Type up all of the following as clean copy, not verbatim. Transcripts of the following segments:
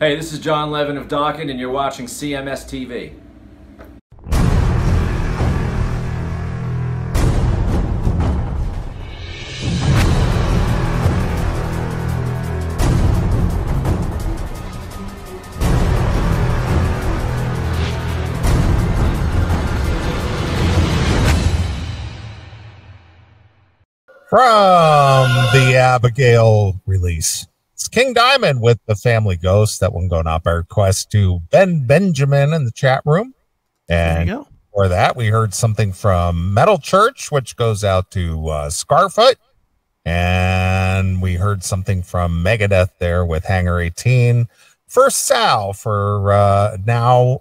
Hey, this is John Levin of Dawkins, and you're watching CMS TV. From the Abigail release, it's King Diamond with the Family Ghost. That one going up our request to Ben Benjamin in the chat room. And there you go. For that, we heard something from Metal Church, which goes out to Scarfoot. And we heard something from Megadeth there with Hangar 18. First Sal for now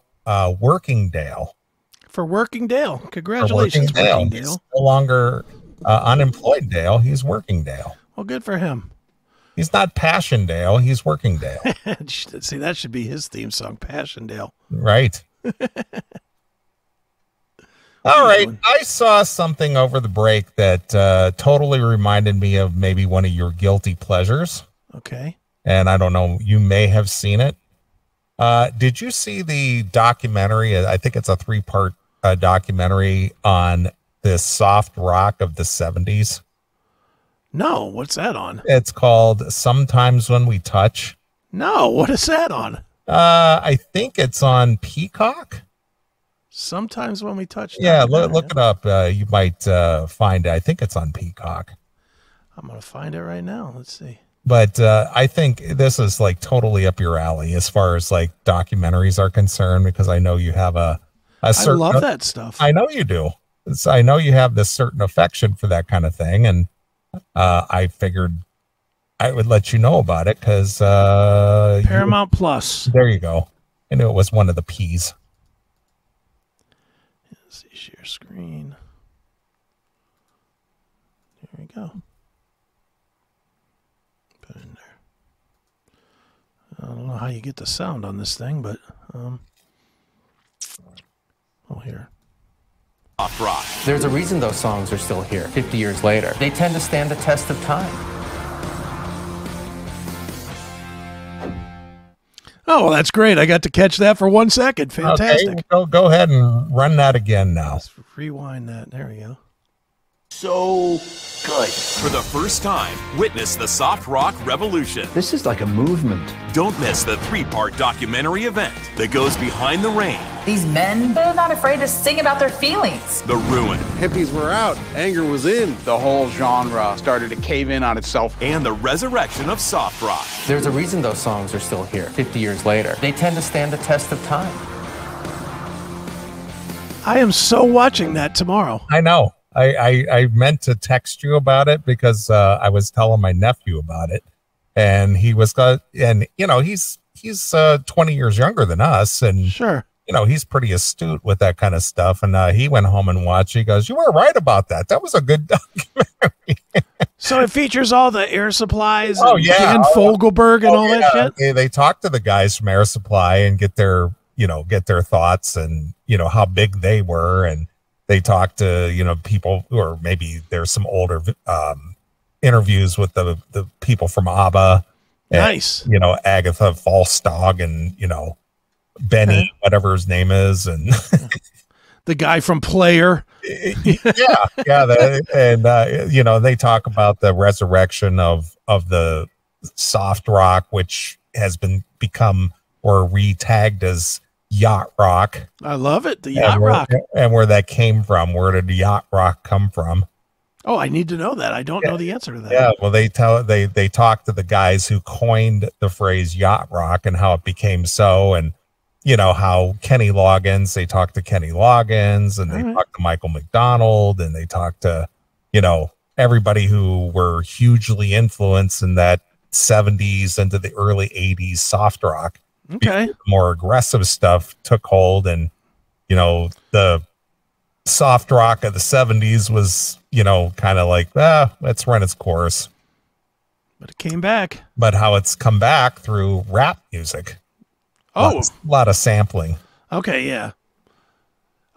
Working Dale. For Working Dale. Congratulations, Working Dale. He's no longer unemployed Dale. He's Working Dale. Well, good for him. He's not Passion Dale. He's Working Dale. See, that should be his theme song, Passion Dale. Right. All right. I saw something over the break that totally reminded me of maybe one of your guilty pleasures. Okay. And I don't know, you may have seen it. Did you see the documentary? I think it's a 3-part documentary on this soft rock of the 70s. No, what's that on? It's called Sometimes When We Touch. No, what is that on? I think it's on Peacock. Sometimes When We Touch. Yeah, look it up. You might find it. I think it's on Peacock. I'm going to find it right now. Let's see. But I think this is like totally up your alley as far as like documentaries are concerned, because I know you have a certain... I love that stuff. I know you do. I know you have this certain affection for that kind of thing, and I figured I would let you know about it because Paramount Plus. There you go. I knew it was one of the P's. Let's see, share screen. There we go. Put it in there. I don't know how you get the sound on this thing, but here. Soft rock. There's a reason those songs are still here 50 years later. They tend to stand the test of time. Oh, well, that's great. I got to catch that for 1 second. Fantastic. Okay, go ahead and run that again now. Let's rewind that. There we go. So good. For the first time, witness the soft rock revolution. This is like a movement. Don't miss the 3-part documentary event that goes behind the rain. These men, they're not afraid to sing about their feelings. The ruin. Hippies were out. Anger was in. The whole genre started to cave in on itself. And the resurrection of soft rock. There's a reason those songs are still here 50 years later. They tend to stand the test of time. I am so watching that tomorrow. I know. I meant to text you about it because I was telling my nephew about it, and he was and you know he's 20 years younger than us, and sure, you know he's pretty astute with that kind of stuff. And he went home and watched. He goes, "You were right about that. That was a good documentary." So it features all the Air Supplies. Oh and yeah, Dan Fogelberg and all that shit. They talk to the guys from Air Supply and get their thoughts and how big they were, and they talk to, people who are maybe there's some older interviews with the people from ABBA. Nice. And, Agatha Falstog and, Benny, whatever his name is. And the guy from Player. yeah. They talk about the resurrection of the soft rock, which has become or re-tagged as yacht rock. I love it. The yacht rock. And where that came from. Where did yacht rock come from? Oh, I need to know that. I don't know the answer to that. Yeah, well, they talk to the guys who coined the phrase yacht rock and how it became so, and how Kenny Loggins. They talked to Kenny Loggins, and they talked to Michael McDonald, and they talked to everybody who were hugely influenced in that 70s into the early 80s soft rock. Okay. The more aggressive stuff took hold, and the soft rock of the 70s was kind of like let's run its course, but it came back. But how it's come back through rap music. A lot of sampling. Okay, yeah.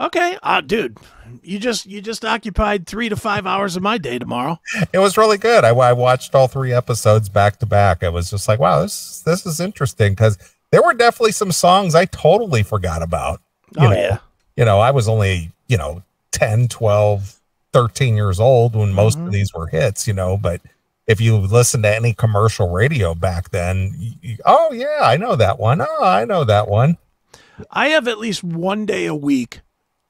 Okay, dude, you just occupied 3 to 5 hours of my day tomorrow. It was really good. I watched all 3 episodes back to back. I was just like, wow, this is interesting, because there were definitely some songs I totally forgot about. Yeah. I was only, 10, 12, 13 years old when most of these were hits, but if you listen to any commercial radio back then, oh yeah, I know that one. Oh, I know that one. I have at least one day a week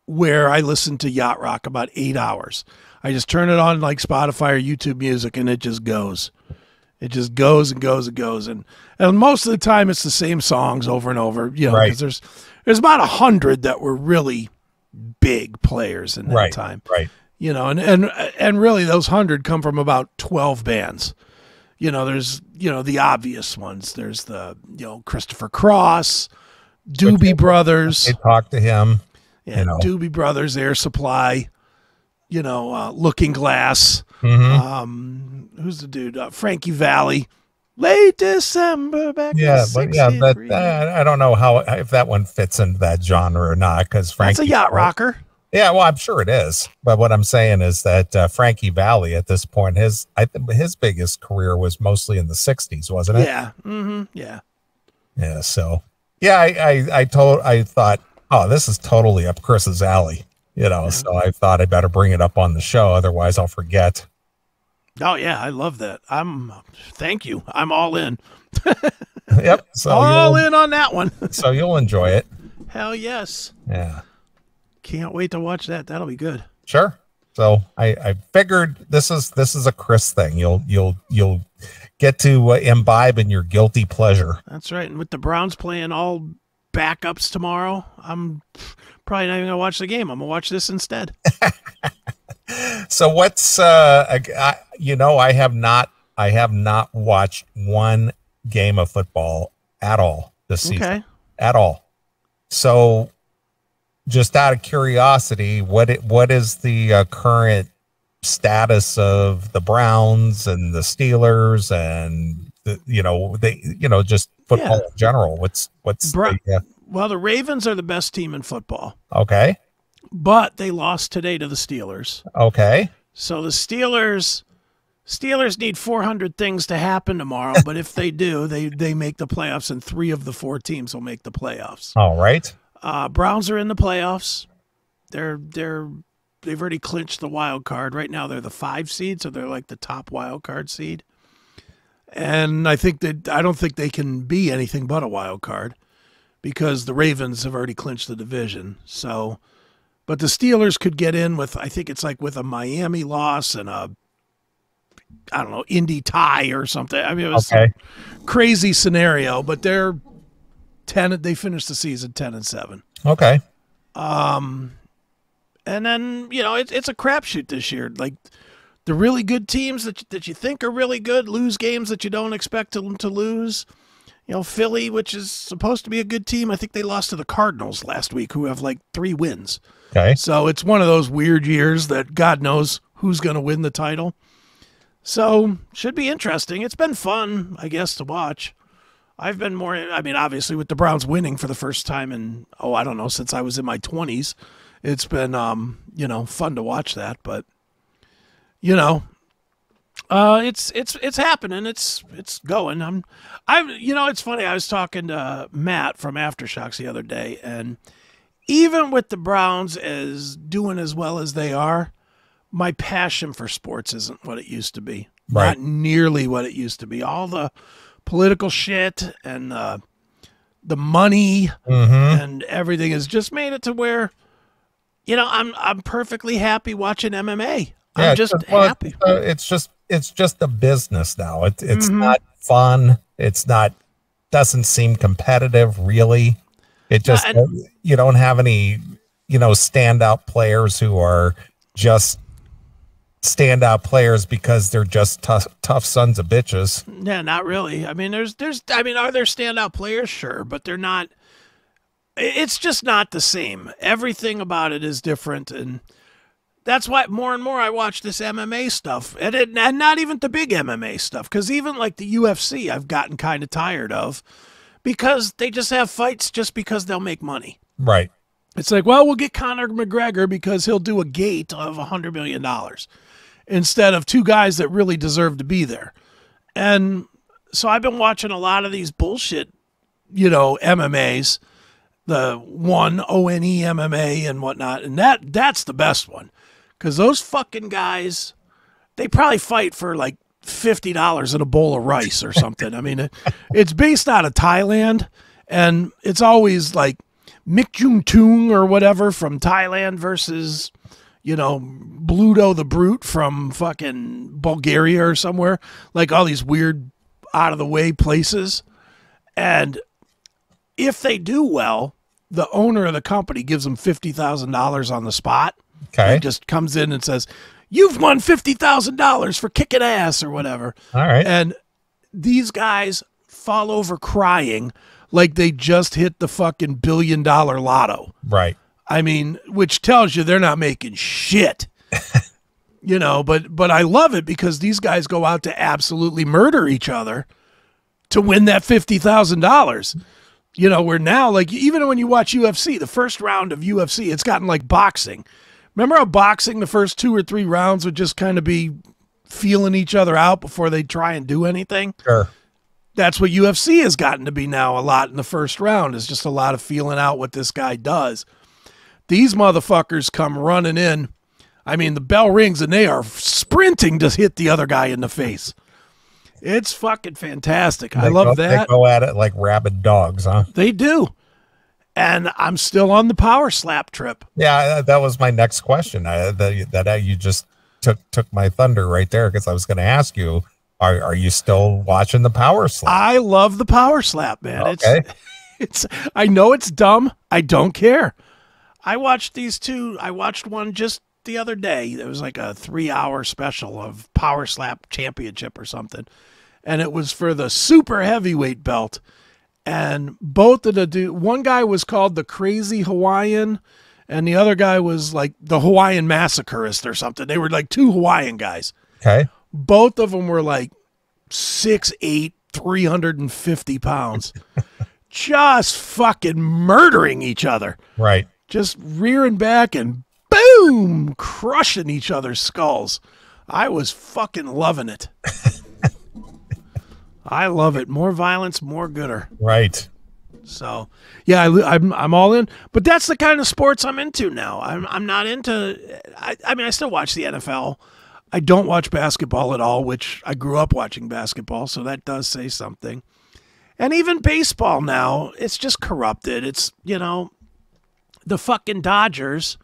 where I listen to yacht rock about 8 hours. I just turn it on like Spotify or YouTube Music, and it just goes. It just goes and goes and goes. And most of the time it's the same songs over and over, because there's about 100 that were really big players in that time. Right. And really those 100 come from about 12 bands. There's, the obvious ones. There's the, Christopher Cross, Doobie Brothers. They talk to him. Yeah, Doobie Brothers, Air Supply, Looking Glass. Who's the dude? Frankie Valli. Late December back in 63. I don't know if that one fits into that genre or not, because That's a yacht rocker. Yeah, well, I'm sure it is. But what I'm saying is that Frankie Valli at this point, his biggest career was mostly in the 60s, wasn't it? Yeah. Yeah. Yeah. So, yeah, I thought, oh, this is totally up Chris's alley, so I thought I better bring it up on the show. Otherwise I'll forget. Oh yeah. I love that. Thank you. I'm all in. Yep. So all in on that one. So you'll enjoy it. Hell yes. Yeah. Can't wait to watch that. That'll be good. Sure. So I figured this is a Chris thing. You'll get to imbibe in your guilty pleasure. That's right. And with the Browns playing all backups tomorrow, I'm probably not even gonna watch the game. I'm gonna watch this instead. So what's I have not watched one game of football at all this season. Okay. At all. So just out of curiosity, what is the current status of the Browns and the Steelers and just football in general? What's Well, the Ravens are the best team in football. Okay. But they lost today to the Steelers. Okay. So the Steelers need 400 things to happen tomorrow, but if they do, they make the playoffs, and 3 of the 4 teams will make the playoffs. All right. Browns are in the playoffs. They've already clinched the wild card. Right now they're the 5 seed, so they're like the top wild card seed. And I don't think they can be anything but a wild card because the Ravens have already clinched the division. So, but the Steelers could get in with, I think it's like with a Miami loss and Indy tie or something. I mean, it was some crazy scenario, but they're 10. They finished the season 10-7. Okay. And then it's a crapshoot this year. Like the really good teams that you think are really good lose games that you don't expect them to lose. Philly, which is supposed to be a good team, I think they lost to the Cardinals last week, who have like 3 wins. Okay. So it's one of those weird years that God knows who's going to win the title. So should be interesting. It's been fun, I guess, to watch. I've been obviously with the Browns winning for the first time in, since I was in my 20s. It's been, fun to watch that, but, it's happening. It's going. It's funny. I was talking to Matt from Aftershocks the other day, and even with the Browns doing as well as they are, my passion for sports isn't what it used to be. Right. Not nearly what it used to be. All the political shit and the money and everything has just made it to where, I'm perfectly happy watching MMA. Yeah, I'm just happy. It's just a business now. It's not fun. Doesn't seem competitive really. It just you don't have any standout players who are just standout players because they're just tough sons of bitches. Yeah, not really. I mean, are there standout players? Sure, but they're not. It's just not the same. Everything about it is different, and that's why more and more I watch this MMA stuff, and not even the big MMA stuff, because even like the UFC, I've gotten kind of tired of, because they just have fights just because they'll make money. Right. It's like, well, we'll get Conor McGregor because he'll do a gate of $100 million instead of 2 guys that really deserve to be there. And so I've been watching a lot of these bullshit, MMAs, the ONE MMA and whatnot, and that's the best one, because those fucking guys, they probably fight for like $50 in a bowl of rice or something. I mean, it's based out of Thailand, and it's always like Mick Jung Tung or whatever from Thailand versus, Bluto the Brute from fucking Bulgaria or somewhere, like all these weird out of the way places. And if they do well, the owner of the company gives them $50,000 on the spot. Okay. He just comes in and says, "You've won $50,000 for kicking ass," or whatever. All right. And these guys fall over crying like they just hit the fucking $1 billion lotto. Right. I mean, which tells you they're not making shit. But I love it because these guys go out to absolutely murder each other to win that $50,000. Where now, like, even when you watch UFC, the first round of UFC, it's gotten like boxing. Remember how boxing, the first 2 or 3 rounds would just kind of be feeling each other out before they try and do anything? Sure. That's what UFC has gotten to be now a lot in the first round, is just a lot of feeling out what this guy does. These motherfuckers come running in. I mean, the bell rings and they are sprinting to hit the other guy in the face. It's fucking fantastic. I love that. They go at it like rabid dogs, huh? They do. And I'm still on the power slap trip. Yeah, that was my next question. You just took my thunder right there, because I was going to ask you, are you still watching the power slap? I love the power slap, man. Okay. It's I know it's dumb. I don't care. I watched these two. I watched one just the other day. It was like a 3-hour special of Power Slap Championship or something. And it was for the super heavyweight belt. And both of one guy was called the Crazy Hawaiian, and the other guy was like the Hawaiian Massacrist or something. They were like 2 Hawaiian guys. Okay. Both of them were like 6'8", 350 pounds. Just fucking murdering each other. Right. Just rearing back and boom, crushing each other's skulls. I was fucking loving it. I love it. More violence, more gooder. Right. So, yeah, I'm all in. But that's the kind of sports I'm into now. I'm not into. I mean, I still watch the NFL. I don't watch basketball at all, which I grew up watching basketball, so that does say something. And even baseball now, it's just corrupted. It's, the fucking Dodgers.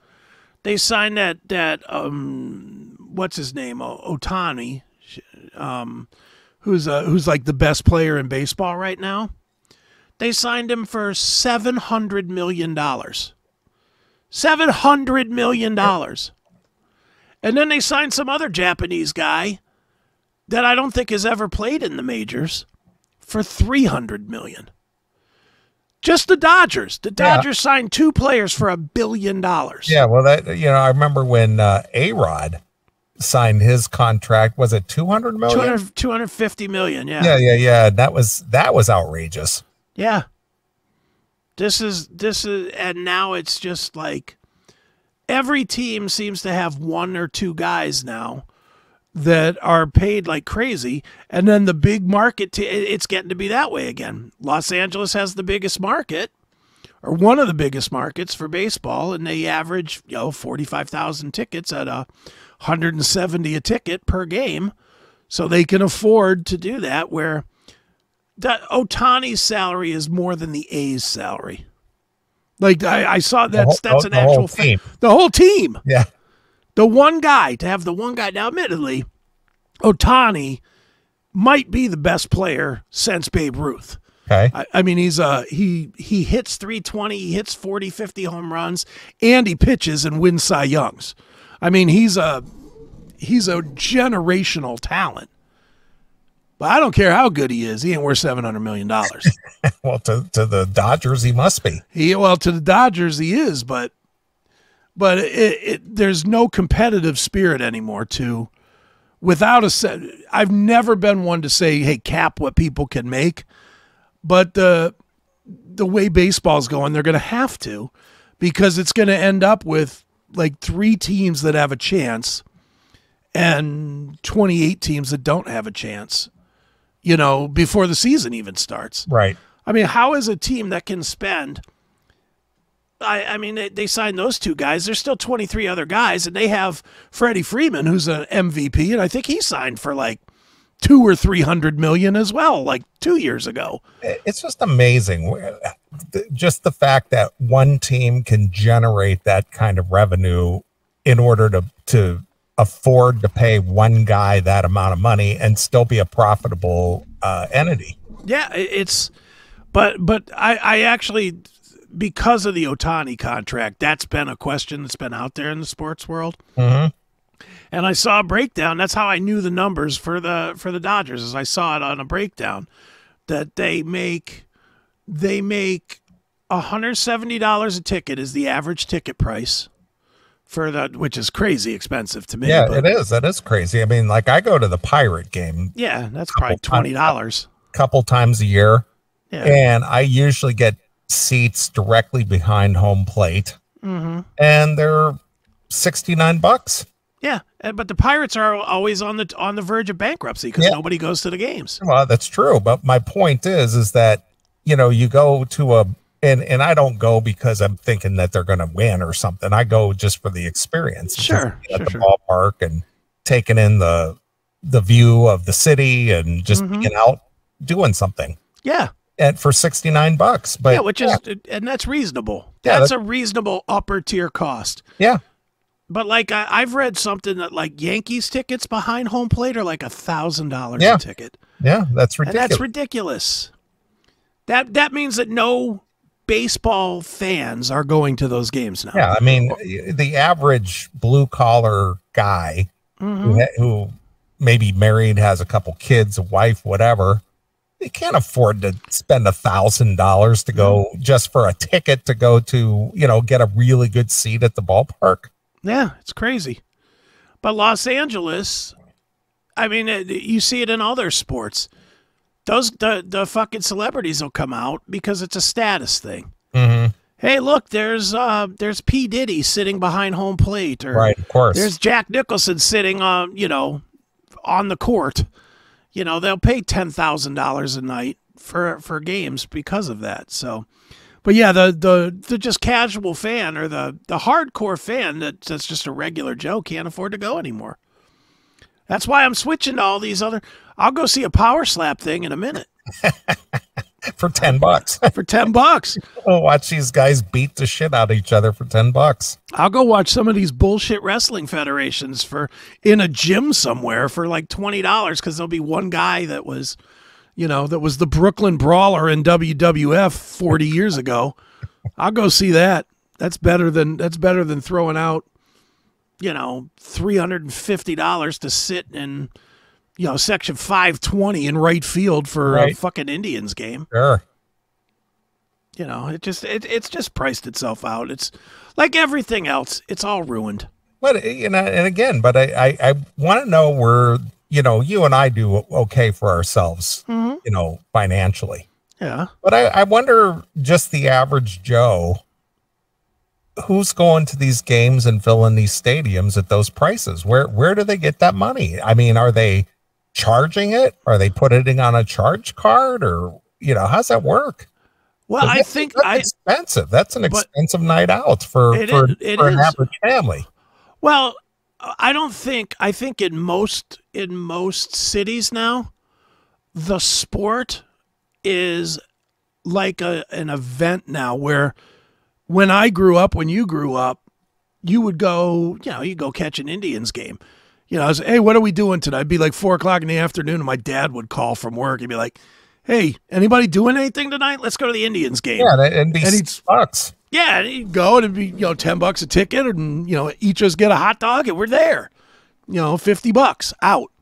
They signed that what's his name, Otani, who's like the best player in baseball right now. They signed him for $700 million. $700 million. And then they signed some other Japanese guy that I don't think has ever played in the majors for $300 million. Just the Dodgers. The Dodgers signed 2 players for $1 billion. Yeah, well, I remember when A-Rod signed his contract. Was it $200 million? $250 million. Yeah. Yeah. That was outrageous. Yeah. This is, and now it's just like every team seems to have 1 or 2 guys now that are paid like crazy. And then the big market, it's getting to be that way again. Los Angeles has the biggest market, or one of the biggest markets for baseball, and they average 45,000 tickets at $170 a ticket per game. So they can afford to do that, where that Otani's salary is more than the A's salary. Like I saw that's an actual thing. The whole team. Yeah. To have the one guy. Now, admittedly, Otani might be the best player since Babe Ruth. Okay. I mean, he hits 320, he hits 40, 50 home runs, and he pitches and wins Cy Youngs. I mean, he's a generational talent. But I don't care how good he is. He ain't worth $700 million. Well, to the Dodgers, he must be. To the Dodgers, he is. But there's no competitive spirit anymore. I've never been one to say, hey, cap what people can make. But the way baseball's going, they're going to have to, because it's going to end up with like 3 teams that have a chance and 28 teams that don't have a chance. Before the season even starts. Right. I mean, how is a team that can spend? I mean, they signed those two guys. There's still 23 other guys, and they have Freddie Freeman, who's an MVP, and I think he signed for like $200 or $300 million as well, like 2 years ago. It's just amazing, just the fact that one team can generate that kind of revenue in order to afford to pay one guy that amount of money and still be a profitable entity. Yeah, but I actually, because of the Ohtani contract, that's been a question that's been out there in the sports world. Mm-hmm. And I saw a breakdown. That's how I knew the numbers for the Dodgers, as I saw it on a breakdown, that they make $170 a ticket is the average ticket price for which is crazy expensive to me. Yeah, it is. That is crazy. I mean, like I go to the Pirate game. Yeah, that's probably $20. Couple times a year. Yeah. And I usually get seats directly behind home plate. Mm-hmm. And they're $69. Yeah, but the Pirates are always on the verge of bankruptcy because nobody goes to the games. Well, that's true. But my point is that, you go to and I don't go because I'm thinking that they're going to win or something. I go just for the experience. Sure. At the ballpark and taking in the view of the city and just being out doing something. Yeah. And for $69. But and that's reasonable. Yeah, that's a reasonable upper tier cost. Yeah. But like I've read something that like Yankees tickets behind home plate are like $1,000 a ticket. Yeah, that's ridiculous. And that's ridiculous. That means that no baseball fans are going to those games now. Yeah, I mean, the average blue collar guy who maybe married, has a couple kids, a wife, whatever, they can't afford to spend $1,000 to go just for a ticket to go to, get a really good seat at the ballpark. Yeah, it's crazy. But Los Angeles, I mean, you see it in other sports. The fucking celebrities will come out because it's a status thing. Mm-hmm. Hey, look, there's P. Diddy sitting behind home plate, or right, of course. There's Jack Nicholson sitting on the court. They'll pay $10,000 a night for games because of that. So, but yeah, the just casual fan or the hardcore fan that's just a regular Joe can't afford to go anymore. That's why I'm switching to all these other. I'll go see a power slap thing in a minute. For $10. For $10. We'll watch these guys beat the shit out of each other for $10. I'll go watch some of these bullshit wrestling federations in a gym somewhere for like $20 because there'll be one guy that was, that was the Brooklyn Brawler in WWF 40 years ago. I'll go see that. That's better than throwing out, $350 to sit in, section 520 in right field for a fucking Indians game. Sure. It's just priced itself out. It's like everything else. It's all ruined. But, and again, but I want to know where, you and I do okay for ourselves, financially. Yeah. But I wonder, just the average Joe, who's going to these games and filling these stadiums at those prices? Where do they get that money? I mean, are they charging it? Are they putting it on a charge card, or how's that work? Well, I think that's expensive. That's an expensive night out for an average family. Well, I think in most cities now, the sport is like an event now, where when you grew up, you would go, you go catch an Indians game. I was, hey, what are we doing tonight? It'd be like 4:00 in the afternoon, and my dad would call from work. He'd be like, hey, anybody doing anything tonight? Let's go to the Indians game. Yeah, and be $6. Yeah, and he'd go, and it'd be, $10 a ticket, and, each of us get a hot dog, and we're there. $50 out.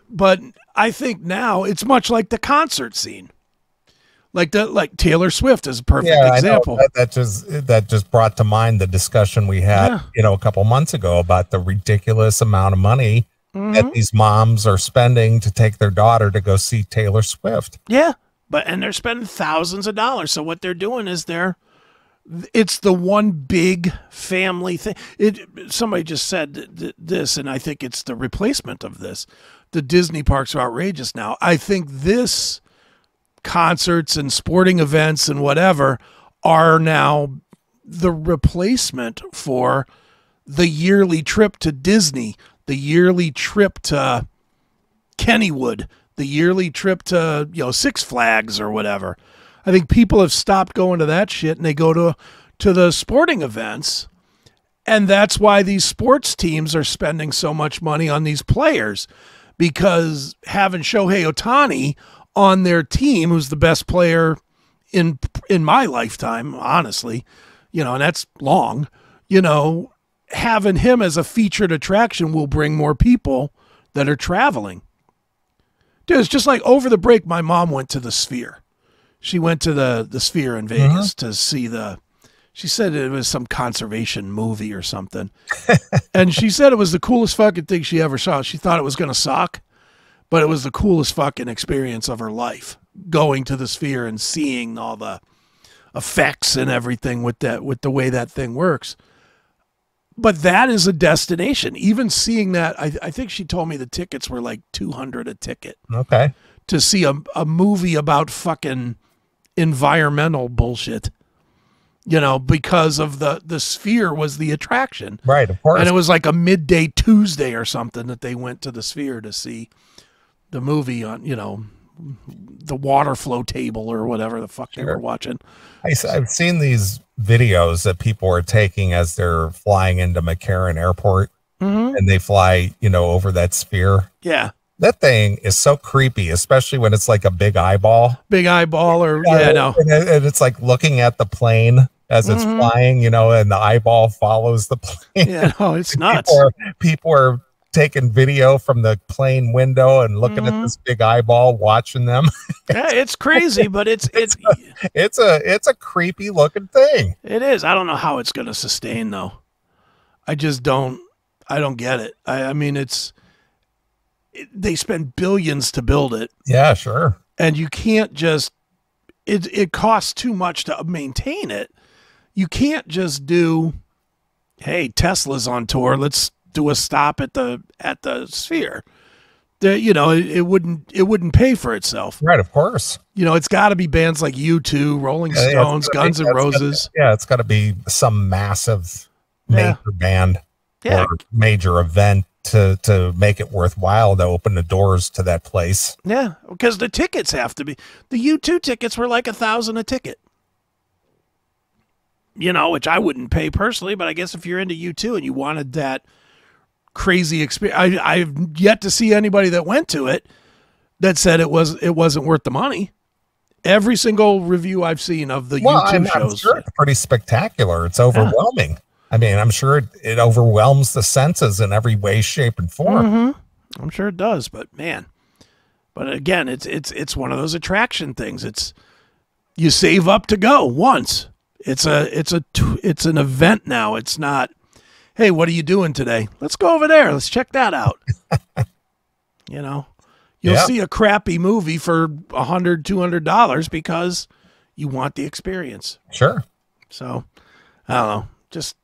But I think now it's much like the concert scene. Like Taylor Swift is a perfect example. I know. That just brought to mind the discussion we had, a couple months ago about the ridiculous amount of money that these moms are spending to take their daughter to go see Taylor Swift. Yeah, and they're spending thousands of dollars. So what they're doing is it's the one big family thing. Somebody just said this, and I think it's the replacement of this. The Disney parks are outrageous now. I think this concerts and sporting events and whatever are now the replacement for the yearly trip to Disney, the yearly trip to Kennywood, the yearly trip to, Six Flags or whatever. I think people have stopped going to that shit and they go to the sporting events. And that's why these sports teams are spending so much money on these players, because having Shohei Ohtani on their team, who's the best player in my lifetime, honestly, and that's long, having him as a featured attraction will bring more people that are traveling. Dude, it's just like over the break, my mom went to the Sphere. She went to the Sphere in Vegas to see she said it was some conservation movie or something. And she said it was the coolest fucking thing she ever saw. She thought it was going to suck, but it was the coolest fucking experience of her life, going to the Sphere and seeing all the effects and everything with the way that thing works. But that is a destination. Even seeing that, I think she told me the tickets were like $200 a ticket. Okay. To see a movie about fucking environmental bullshit. Because of the Sphere was the attraction. Right, of course. And it was like a midday Tuesday or something that they went to the Sphere to see the movie on, the water flow table or whatever the fuck they were watching. I've seen these videos that people are taking as they're flying into McCarran Airport, and they fly, over that Sphere. Yeah. That thing is so creepy, especially when it's like a big eyeball. Big eyeball or, yeah, no. And it's like looking at the plane as it's flying, and the eyeball follows the plane. Yeah, no, it's nuts. People are taking video from the plane window and looking at this big eyeball, watching them. Yeah, it's crazy, but it's a creepy looking thing. It is. I don't know how it's going to sustain though. I don't get it. I mean, they spend billions to build it. Yeah, sure. And you can't just, it costs too much to maintain it. You can't just do, hey, Tesla's on tour, let's do a stop at the Sphere. It wouldn't pay for itself. Right, of course. It's got to be bands like U2, Rolling Stones, Guns N' Roses. It's got to be some massive major band or major event to make it worthwhile to open the doors to that place. Yeah, because the tickets have to be. The U2 tickets were like $1,000 a ticket. Which I wouldn't pay personally, but I guess if you're into U2 and you wanted that crazy experience, I've yet to see anybody that went to it that said it wasn't worth the money. Every single review I've seen of the U2 shows, I'm sure it's pretty spectacular. It's overwhelming. Yeah. I mean, I'm sure it overwhelms the senses in every way, shape, and form. I'm sure it does, but again, it's one of those attraction things. It's you save up to go once. It's an event now. It's not, hey, what are you doing today? Let's go over there. Let's check that out. You'll see a crappy movie for $100, $200 because you want the experience. Sure. So I don't know. Just,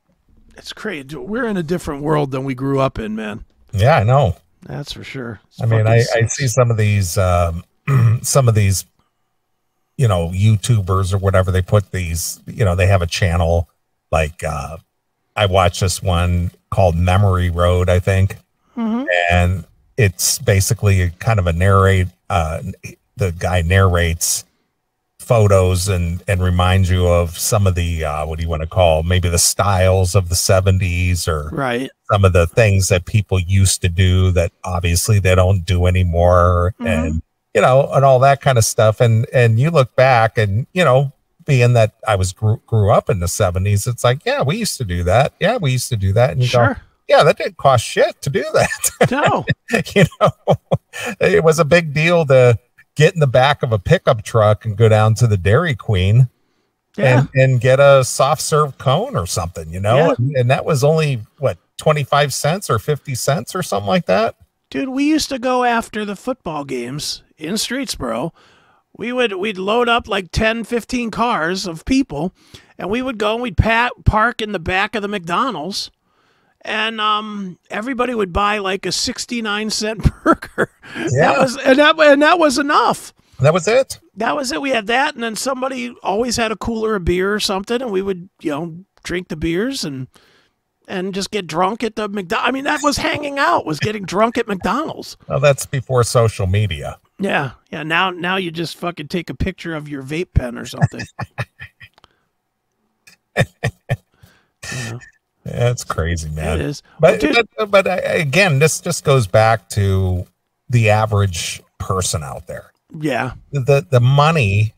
it's crazy. We're in a different world than we grew up in, man. Yeah, I know. That's for sure. I mean, I see some of these, YouTubers or whatever, they put these, they have a channel like, I watched this one called Memory Road, I think. And it's basically kind of a the guy narrates photos and reminds you of some of the, what do you want to call, maybe the styles of the 70s or some of the things that people used to do that obviously they don't do anymore. And, and all that kind of stuff. And you look back and, being that I grew up in the 70s, it's like, yeah, we used to do that. Yeah, we used to do that. And you go, yeah, that didn't cost shit to do that. No. It was a big deal to get in the back of a pickup truck and go down to the Dairy Queen and get a soft serve cone or something, and that was only what, 25 cents or 50 cents or something like that. Dude, we used to go after the football games in Streetsboro. We'd load up like 10, 15 cars of people, and we would go and we'd park in the back of the McDonald's, and everybody would buy like a 69-cent burger. Yeah. That was enough. That was it. That was it. We had that, and then somebody always had a cooler of beer or something, and we would, drink the beers and just get drunk at the McDonald's. I mean, that was hanging out, was getting drunk at McDonald's. Well, that's before social media. Yeah. Now you just fucking take a picture of your vape pen or something. Yeah, it's crazy, man. It is. But again, this just goes back to the average person out there. Yeah. The money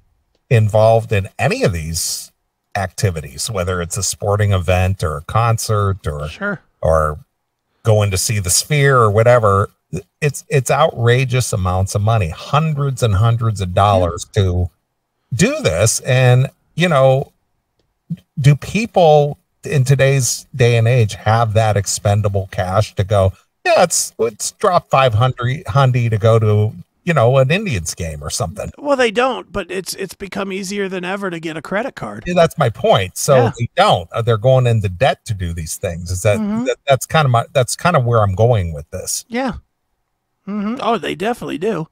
involved in any of these activities, whether it's a sporting event or a concert or going to see the Sphere or whatever, it's outrageous amounts of money, hundreds and hundreds of dollars to do this. And, do people in today's day and age have that expendable cash to go, yeah, let's drop 500 to go to, an Indians game or something? Well, they don't, but it's become easier than ever to get a credit card. Yeah, that's my point. So they don't. They're going into debt to do these things. Is that's kind of where I'm going with this. Yeah. Mm-hmm. Oh, they definitely do,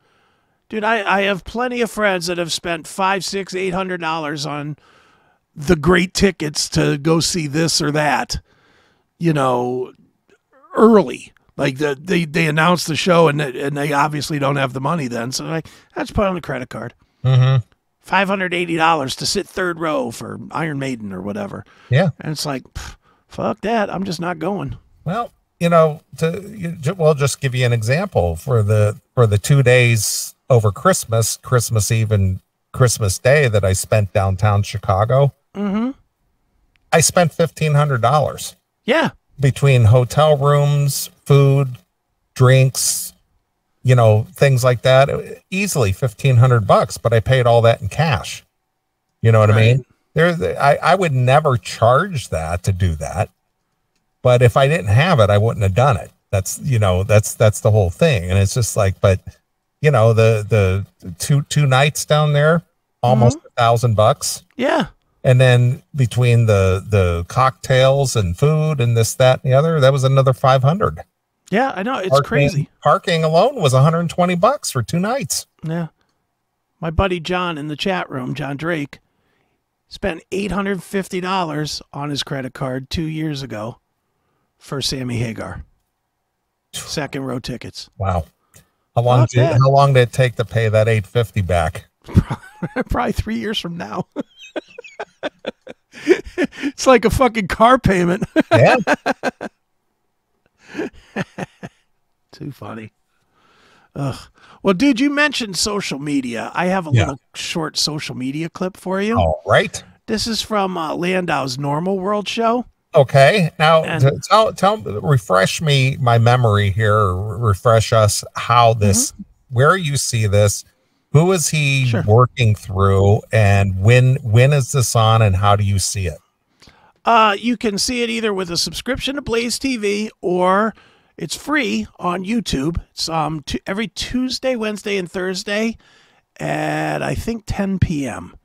dude. I have plenty of friends that have spent $500, $600, $800 on the great tickets to go see this or that, early. Like they announce the show and they obviously don't have the money then. So like, let's put on the credit card. Mm-hmm. $580 to sit third row for Iron Maiden or whatever. Yeah. And it's like, fuck that. I'm just not going. Well, we'll just give you an example for the 2 days over Christmas Eve and Christmas Day that I spent downtown Chicago. Mm-hmm. I spent $1,500. Yeah. Between hotel rooms, food, drinks, things like that. Easily $1,500, but I paid all that in cash. You know what I mean? I would never charge that to do that. But if I didn't have it, I wouldn't have done it. That's the whole thing. And it's just like, but the two nights down there, almost $1,000. Yeah. And then between the cocktails and food and this, that, and the other, that was another $500. Yeah, I know. It's crazy. Parking alone was $120 for 2 nights. Yeah. My buddy John in the chat room, John Drake, spent $850 on his credit card 2 years ago for Sammy Hagar. Second row tickets. Wow. How long did it take to pay that $850 back? Probably 3 years from now. It's like a fucking car payment. Yeah. Too funny. Ugh. Well, dude, you mentioned social media. I have a little short social media clip for you. All right. This is from Landau's Normal World show. Okay. Now, refresh my memory here. Refresh us how this, where you see this. Who is he working through, and when is this on, and how do you see it? You can see it either with a subscription to Blaze TV or it's free on YouTube. It's every Tuesday, Wednesday, and Thursday at I think 10 p.m.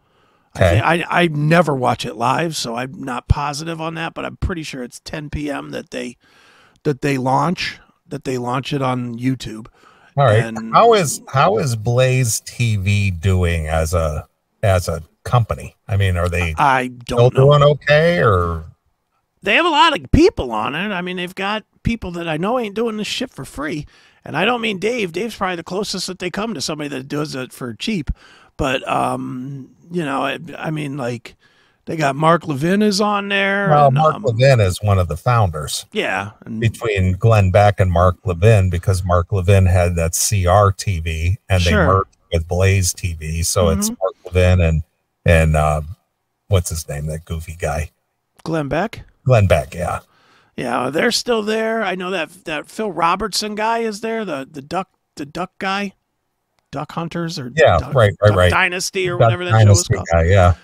Okay. I never watch it live, so I'm not positive on that, but I'm pretty sure it's 10 p.m. that they launch it on YouTube. All right. And how is Blaze TV doing as a company? I mean, are they still doing okay, or they have a lot of people on it? I mean, they've got people that I know ain't doing this shit for free. And I don't mean Dave. Dave's probably the closest that they come to somebody that does it for cheap. But I mean, like, they got Mark Levin is on there. Well, Mark Levin is one of the founders. Yeah. Between Glenn Beck and Mark Levin, because Mark Levin had that CR TV and they merged with Blaze TV. So it's Mark Levin and what's his name? That goofy guy. Glenn Beck? Glenn Beck, yeah. Yeah, they're still there. I know that Phil Robertson guy is there, the duck guy. Duck Hunters or Duck Dynasty or whatever that show was called. Guy, yeah.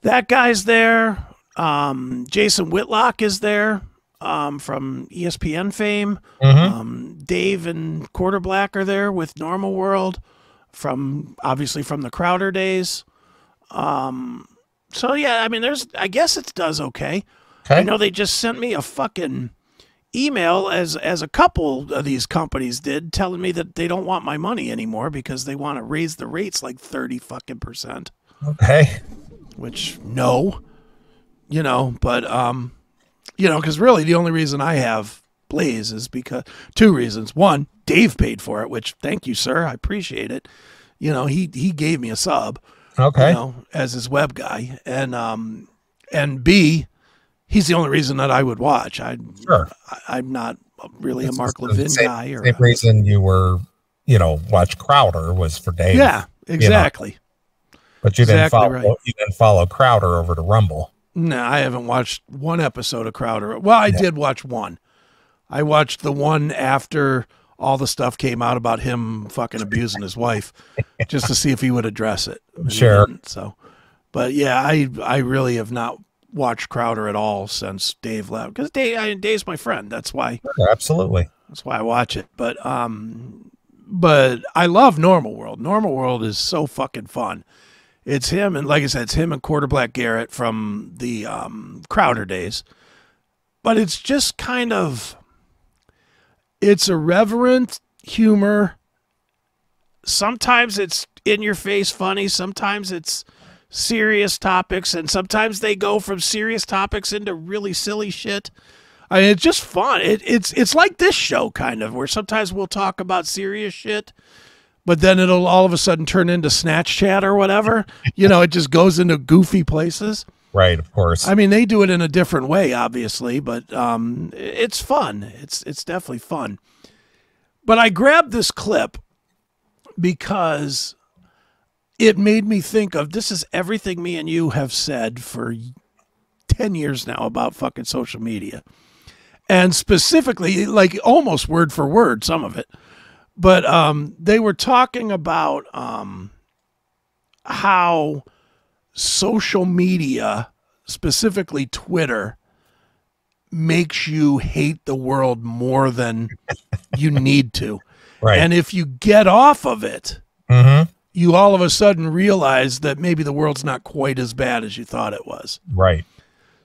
That guy's there. Jason Whitlock is there from ESPN fame. Dave and Quarter Black are there with Normal World obviously from the Crowder days. So yeah, I mean, I guess it does okay. I know they just sent me a fucking email, as a couple of these companies did, telling me that they don't want my money anymore because they want to raise the rates like 30% Okay. which no, but because really the only reason I have Blaze is because two reasons. One, Dave paid for it, which thank you, sir. I appreciate it. He gave me a sub, Okay. as his web guy. And B, he's the only reason that I would watch. Sure. I'm not really a It's Mark the Levin same- guy. Same reason you were, watch Crowder was for Dave. Yeah, exactly. But you didn't Exactly follow. right. You didn't follow Crowder over to Rumble. No, I haven't watched one episode of Crowder. Well, I did watch one. I watched the one after all the stuff came out about him fucking abusing his wife, just to see if he would address it. And he Sure. didn't, so, but yeah, I really have not watched Crowder at all since Dave left, because Dave's my friend. That's why. Sure, absolutely. That's why I watch it. But I love Normal World. Normal World is so fucking fun. It's him, and like I said, it's him and Quarter Black Garrett from the Crowder days. But it's just kind of, it's irreverent humor. Sometimes it's in your face funny. Sometimes it's serious topics, and sometimes they go from serious topics into really silly shit. I mean, it's just fun. It's like this show kind of, where sometimes we'll talk about serious shit, but then it'll all of a sudden turn into Snatch Chat or whatever. It just goes into goofy places. Right, of course. I mean, they do it in a different way, obviously, but it's fun. It's definitely fun. But I grabbed this clip because it made me think of, this is everything me and you have said for 10 years now about fucking social media. And specifically, like almost word for word, some of it. But they were talking about how social media, specifically Twitter, makes you hate the world more than you need to. Right. And if you get off of it, you all of a sudden realize that maybe the world's not quite as bad as you thought it was. Right.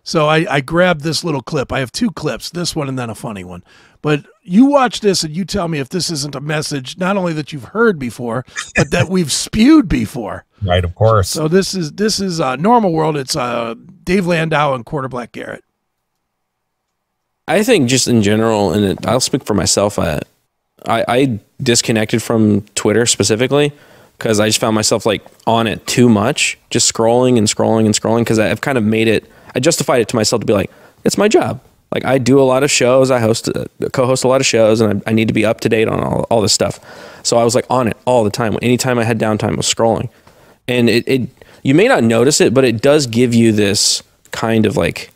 So I grabbed this little clip. I have two clips, this one and then a funny one. But you watch this and you tell me if this isn't a message, not only that you've heard before, but that we've spewed before. Right, of course. So this is Normal World. It's Dave Landau and Quarter Black Garrett. I think just in general, and I'll speak for myself, I disconnected from Twitter specifically because I just found myself like on it too much, just scrolling and scrolling and scrolling, because I've kind of made it, I justified it to myself to be like, it's my job. Like, I do a lot of shows, I co-host a lot of shows, and I need to be up to date on all this stuff. So I was like on it all the time. Anytime I had downtime, I was scrolling. And it you may not notice it, but it does give you this kind of like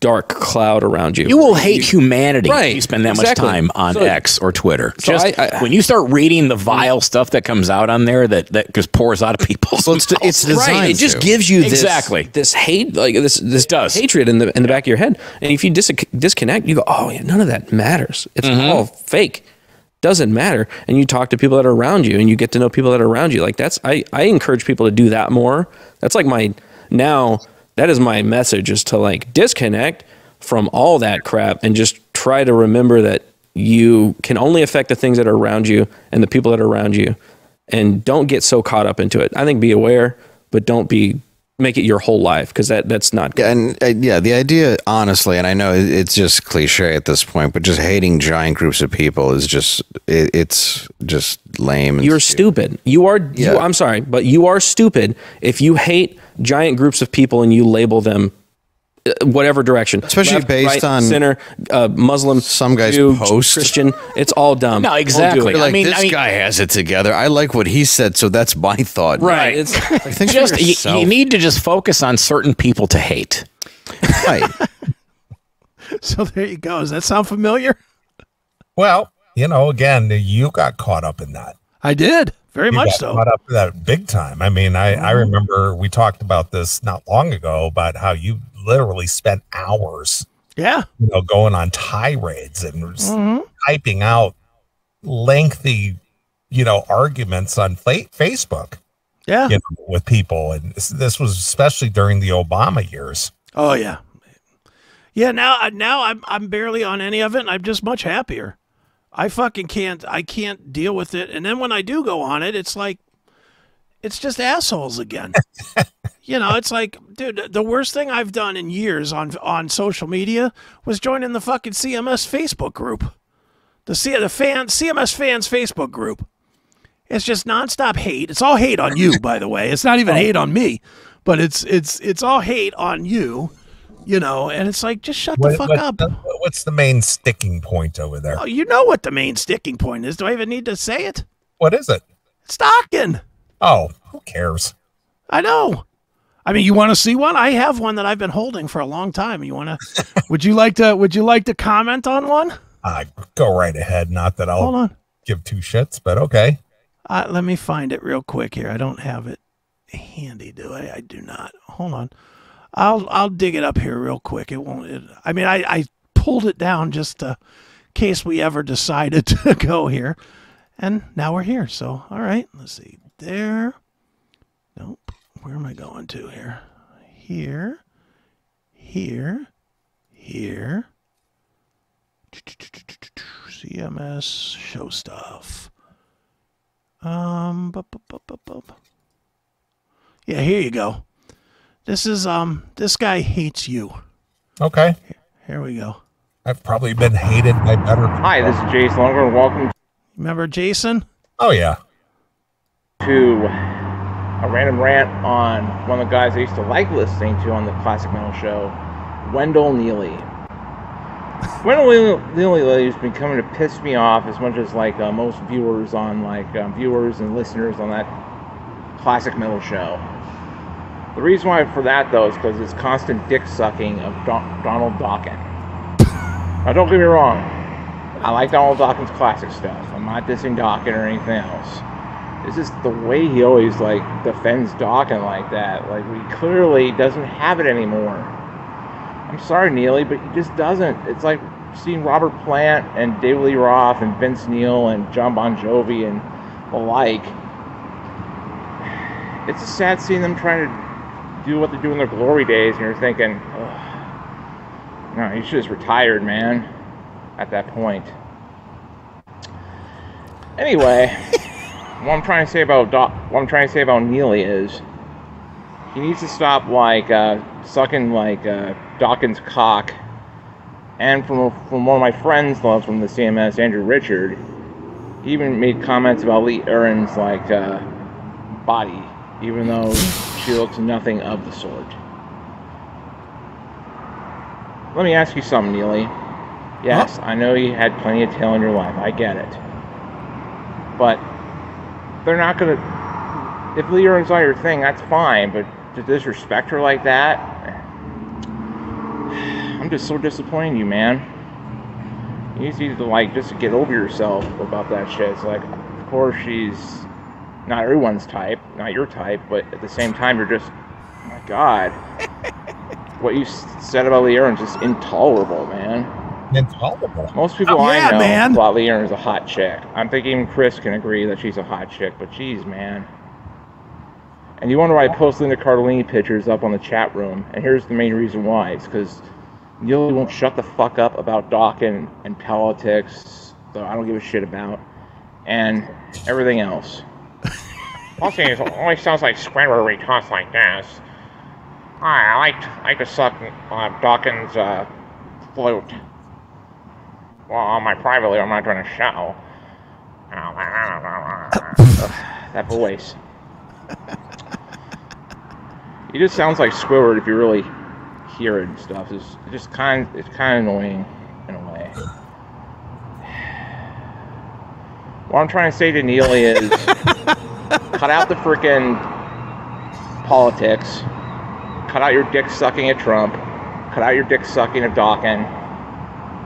dark cloud around you. You will hate humanity right, if you spend that exactly. much time on X or Twitter. So just when you start reading the vile stuff that comes out on there that just pours out of people's mouths. It's designed right. It just gives you this hate, like this does hatred in the back of your head. And if you disconnect, you go, oh yeah, none of that matters. It's all fake. Doesn't matter. And you talk to people that are around you, and you get to know people that are around you. Like I encourage people to do that more. That's like that is my message, is to like disconnect from all that crap and just try to remember that you can only affect the things that are around you and the people that are around you, and don't get so caught up into it. I think be aware, but don't make it your whole life, because that's not good. And the idea, honestly, and I know it's just cliche at this point, but just hating giant groups of people is just it's just lame. And you're stupid. You are. I'm sorry, but you are stupid if you hate giant groups of people and you label them whatever direction, especially left, based right, on center, Muslim, some guys Jew, post Christian. It's all dumb. No, exactly. Like, this guy has it together. I like what he said, so that's my thought. Right. It's I think you need to just focus on certain people to hate. Right. So there you go. Does that sound familiar? Well, again, you got caught up in that. I did. Very much so. Caught up in that big time. I mean, I remember we talked about this not long ago about how you literally spent hours, going on tirades and typing out lengthy, arguments on Facebook. Yeah. With people. And this was especially during the Obama years. Oh, yeah. Yeah, now I'm barely on any of it, and I'm just much happier. I can't deal with it. And then when I do go on it, it's like, it's just assholes again. It's like, dude, the worst thing I've done in years on social media was joining the fucking CMS Facebook group. The CMS fans Facebook group. It's just nonstop hate. It's all hate on you, by the way. It's not even hate on me, but it's all hate on you. And it's like, just shut the fuck up. What's the main sticking point over there? Oh, you know what the main sticking point is. Do I even need to say it? What is it? It's Dokken. Oh, who cares? I know. I mean, you want to see one? I have one that I've been holding for a long time. You want to? Would you like to comment on one? Go right ahead. Not that I'll give two shits, but okay. Let me find it real quick here. I don't have it handy, do I? I do not. Hold on. I'll dig it up here real quick. It won't. I pulled it down just in case we ever decided to go here, and now we're here. So all right, let's see. There. Nope. Where am I going to here? Here. CMS show stuff. Yeah, here you go. This is this guy hates you. Okay. Here we go. I've probably been hated by better people. Hi, this is Jason Longer, and welcome. Remember Jason? Oh yeah. To a random rant on one of the guys I used to like listening to on the Classic Metal Show, Wendell Neeley. Wendell Neeley has been coming to piss me off as much as most viewers on viewers and listeners on that Classic Metal Show. The reason why for that though is because it's constant dick sucking of Donald Dokken. Now don't get me wrong, I like Donald Dokken's classic stuff. I'm not dissing Dokken or anything else. It's just the way he always defends Dokken like that. He clearly doesn't have it anymore. I'm sorry, Neeley, but he just doesn't. It's like seeing Robert Plant and David Lee Roth and Vince Neil and John Bon Jovi and the like. It's sad seeing them trying to do what they do in their glory days, and you're thinking, no, you should just retired, man, at that point. Anyway, what I'm trying to say about Neeley is he needs to stop sucking Dokken's cock. And from one of my friends from the CMS, Andrew Richard, he even made comments about Lee Aaron's body, even though she looks nothing of the sort. Let me ask you something, Neeley. Yes, I know you had plenty of tail in your life. I get it. But they're not going to... If Lee Aaron's not your thing, that's fine. But to disrespect her like that... I'm just so disappointed in you, man. You need to, just get over yourself about that shit. It's of course, she's not everyone's type, not your type, but at the same time, you're just... Oh my God. What you said about Lee Aaron's just intolerable, man. Intolerable? Most people I know thought Lee Aaron's a hot chick. I'm thinking even Chris can agree that she's a hot chick, but geez, man. And you wonder why I post Linda Cardellini pictures up on the chat room, and here's the main reason why. It's because Neeley won't shut the fuck up about Dokken and politics, so I don't give a shit about, and everything else. Also, it always sounds like Squidward when he talks like this. I like to suck Dokken's flute. Well, on my privately, I'm not doing a show. That voice. He just sounds like Squidward if you really hear it and stuff. It's kind of annoying in a way. What I'm trying to say to Neeley is, cut out the frickin' politics. Cut out your dick sucking at Trump. Cut out your dick sucking at Dokken.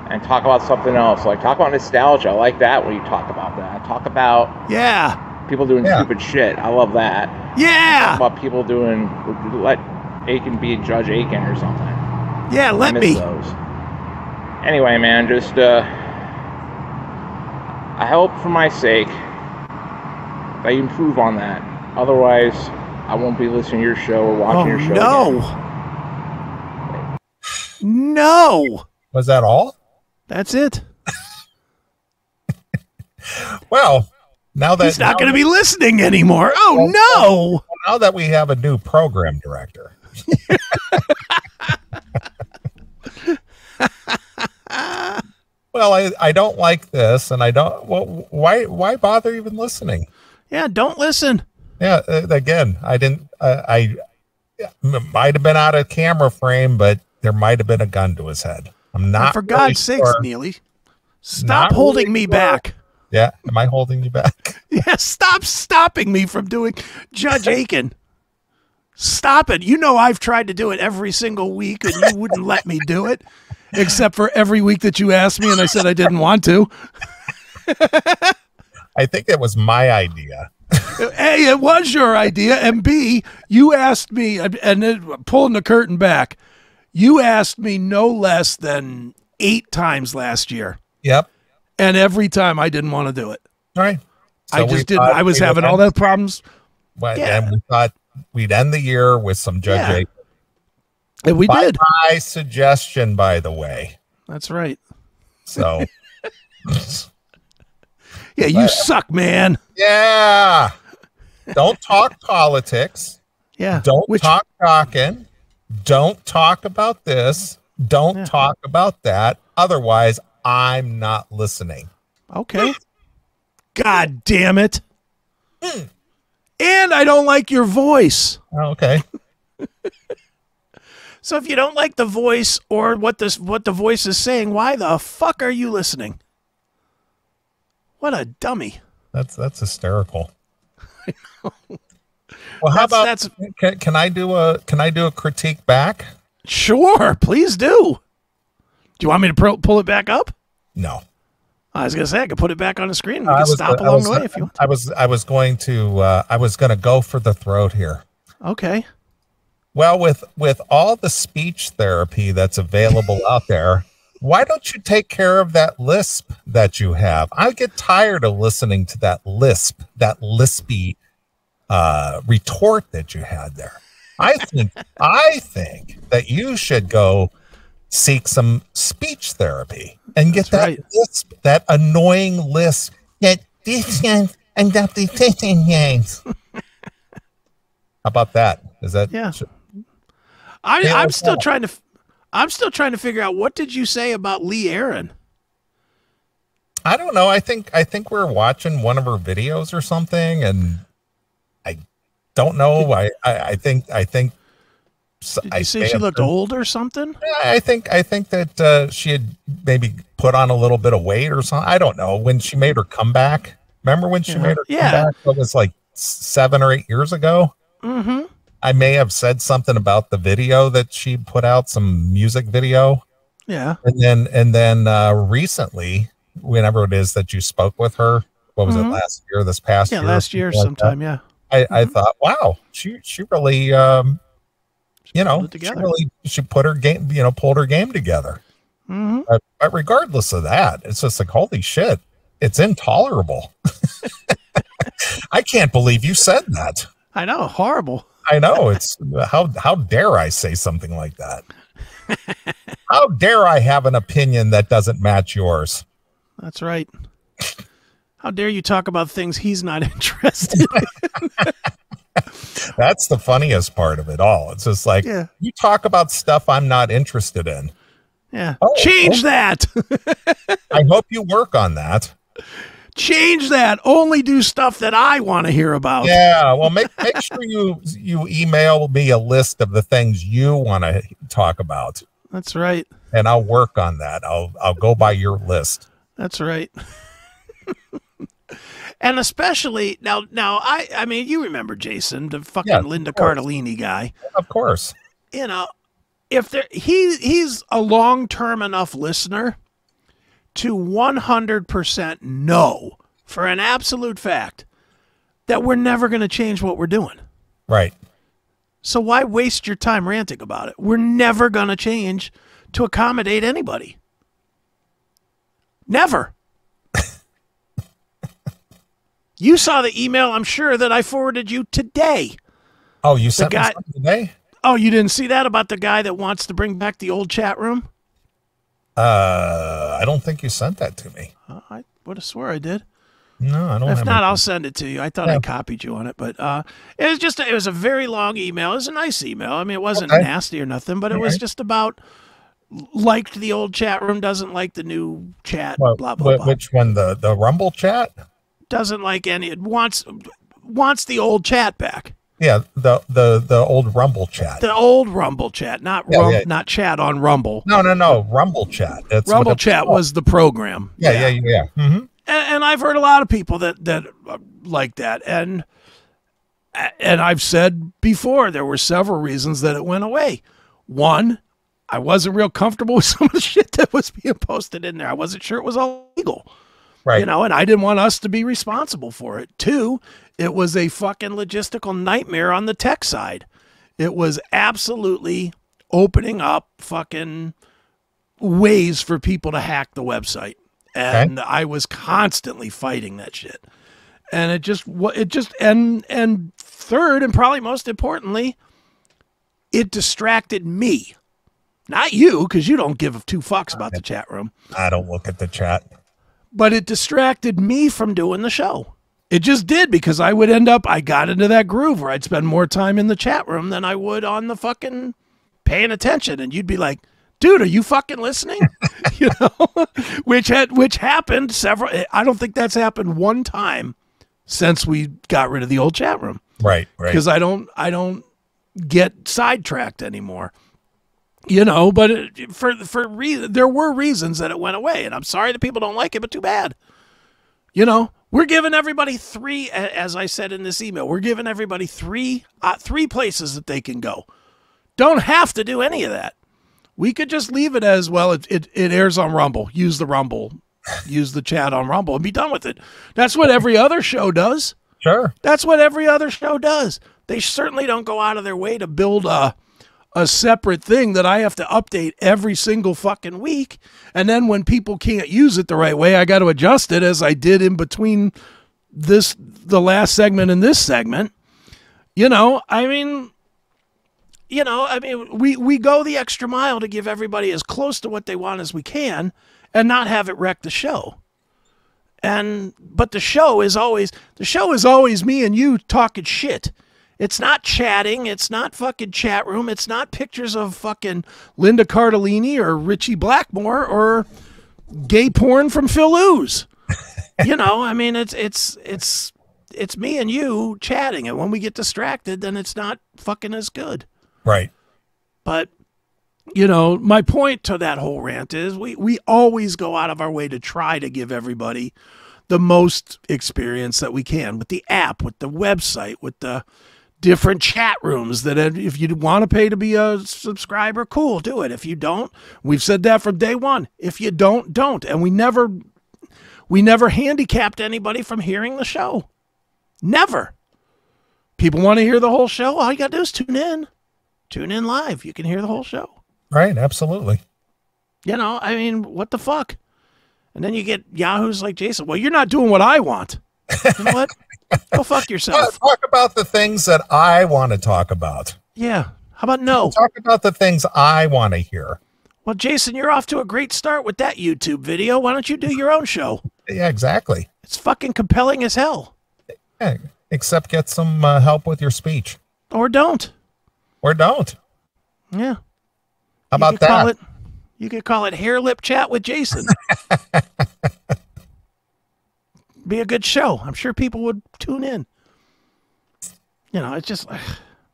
And talk about something else. Talk about nostalgia. I like that when you talk about that. Talk about people doing stupid shit. I love that. Yeah. Talk about people doing, let Aiken be Judge Aiken or something. Yeah, let me. Those. Anyway, man, just I hope for my sake that you improve on that. Otherwise, I won't be listening to your show or watching your show. No. No. Was that all? That's it. Well, now that he's not going to be listening anymore. Oh, no. Now that we have a new program director. Well, I don't like this, and I don't. Well, why bother even listening? Yeah, don't listen. Yeah, again, I didn't. I might have been out of camera frame, but there might have been a gun to his head. I'm not. And for God's sakes, Neeley, stop holding me back. Yeah, am I holding you back? Yeah, stop stopping me from doing Judge Aiken. Stop it. You know I've tried to do it every single week, and you wouldn't let me do it, except for every week that you asked me, and I said I didn't want to. I think it was my idea. A, it was your idea, and B, you asked me, and then pulling the curtain back, you asked me no less than 8 times last year. Yep. And every time I didn't want to do it. All right. So I just didn't. I was having all the problems. But, and we thought we'd end the year with some Judge Aiken. And we did. My suggestion, by the way. That's right. So. Yeah, you suck, man. Yeah. Don't talk politics. Yeah. Don't talk talking. Don't talk about this. Don't talk about that. Otherwise, I'm not listening. Okay. God damn it. And I don't like your voice. Okay. So if you don't like the voice or what the voice is saying, why the fuck are you listening? What a dummy. That's hysterical. I know. Well, how about can I do a critique back? Sure, please do. Do you want me to pull it back up? No. I was gonna say I could put it back on the screen. We can stop along the way if you want. I was going to go for the throat here. Okay. Well, with all the speech therapy that's available out there, why don't you take care of that lisp that you have? I get tired of listening to that lispy retort that you had there. I think that you should go seek some speech therapy and get lisp, that annoying lisp. That and that things. How about that? Is that I'm still trying to figure out, what did you say about Lee Aaron? I don't know. I think we're watching one of her videos or something, and I don't know. I think. Did you say she looked old or something? I think that she had maybe put on a little bit of weight or something. I don't know. When she made her comeback, remember when she made her comeback? It was like 7 or 8 years ago. Mm-hmm. I may have said something about the video that she put out, some music video. Yeah. And then recently, whenever it is that you spoke with her, what was it, last year, this past year? Yeah, last year sometime, like I thought, wow, she really, she put her game, pulled her game together. Mm-hmm. But regardless of that, it's just like, holy shit, it's intolerable. I can't believe you said that. I know, horrible. I know. It's how dare I say something like that? How dare I have an opinion that doesn't match yours? That's right. How dare you talk about things he's not interested in? That's the funniest part of it all. It's just like, you talk about stuff I'm not interested in. Yeah. Change that. I hope you work on that. Change that. Only do stuff that I want to hear about. Yeah. Well, make sure you email me a list of the things you want to talk about. That's right. And I'll work on that. I'll go by your list. That's right. And especially now I mean, you remember Jason, the fucking Linda Cardellini guy. Of course. If he's a long-term enough listener to 100% know for an absolute fact that we're never going to change what we're doing. Right. So why waste your time ranting about it? We're never going to change to accommodate anybody. Never. You saw the email, I'm sure, that I forwarded you today. Oh, you sent me something today? Oh, you didn't see that about the guy that wants to bring back the old chat room? I don't think you sent that to me. I would have swore I did. No, I don't. If not, I'll send it to you. I thought Yeah. I copied you on it, but it was a very long email. It was a nice email. I mean, it wasn't nasty or nothing, but it was just about liked the old chat room, doesn't like the new chat, blah, blah, blah. Which one? The Rumble chat? Doesn't like any, it wants the old chat back. Yeah, the old Rumble chat. The old Rumble chat, not not chat on Rumble. No, Rumble chat. That's Rumble chat was the program. Yeah. Mm-hmm. And I've heard a lot of people that like that, and I've said before there were several reasons that it went away. One, I wasn't real comfortable with some of the shit that was being posted in there. I wasn't sure it was all legal. Right. You know, and I didn't want us to be responsible for it. Two, it was a fucking logistical nightmare on the tech side. It was absolutely opening up fucking ways for people to hack the website. And I was constantly fighting that shit. And and third, and probably most importantly, it distracted me. Not you, because you don't give two fucks about the chat room. I don't look at the chat. But it distracted me from doing the show. It just did, because I got into that groove where I'd spend more time in the chat room than I would on the fucking paying attention. And you'd be like, dude, are you fucking listening? You know, which happened several. I don't think that's happened one time since we got rid of the old chat room. Right. Because I don't get sidetracked anymore. You know, but there were reasons that it went away, and I'm sorry that people don't like it, but too bad. You know, we're giving everybody three, as I said in this email, we're giving everybody three places that they can go. Don't have to do any of that. We could just leave it as, well, it airs on Rumble. Use the Rumble. Use the chat on Rumble and be done with it. That's what every other show does. Sure. That's what every other show does. They certainly don't go out of their way to build a separate thing that I have to update every single fucking week. And then when people can't use it the right way, I got to adjust it, as I did in between the last segment and this segment. You know, I mean, we go the extra mile to give everybody as close to what they want as we can and not have it wreck the show. But the show is always me and you talking shit. It's not chatting. It's not fucking chat room. It's not pictures of fucking Linda Cardellini or Richie Blackmore or gay porn from Phil Ooze. You know, I mean, it's me and you chatting, and when we get distracted, then it's not fucking as good. Right. But, you know, my point to that whole rant is we always go out of our way to try to give everybody the most experience that we can with the app, with the website, with the different chat rooms. That if you want to pay to be a subscriber, cool, do it. If you don't, we've said that from day one. If you don't. And we never handicapped anybody from hearing the show. Never. People want to hear the whole show. All you got to do is tune in. Tune in live. You can hear the whole show. Right. Absolutely. You know, I mean, what the fuck? And then you get yahoos like Jason. Well, you're not doing what I want. You know what? Go fuck yourself. Talk about the things that I want to talk about. Yeah. How about no? Talk about the things I want to hear. Well, Jason, you're off to a great start with that YouTube video. Why don't you do your own show? Yeah, exactly. It's fucking compelling as hell. Yeah, except get some help with your speech. Or don't. Yeah. How about that? You could call it Hair Lip Chat with Jason. Be a good show. I'm sure people would tune in. You know, it's just...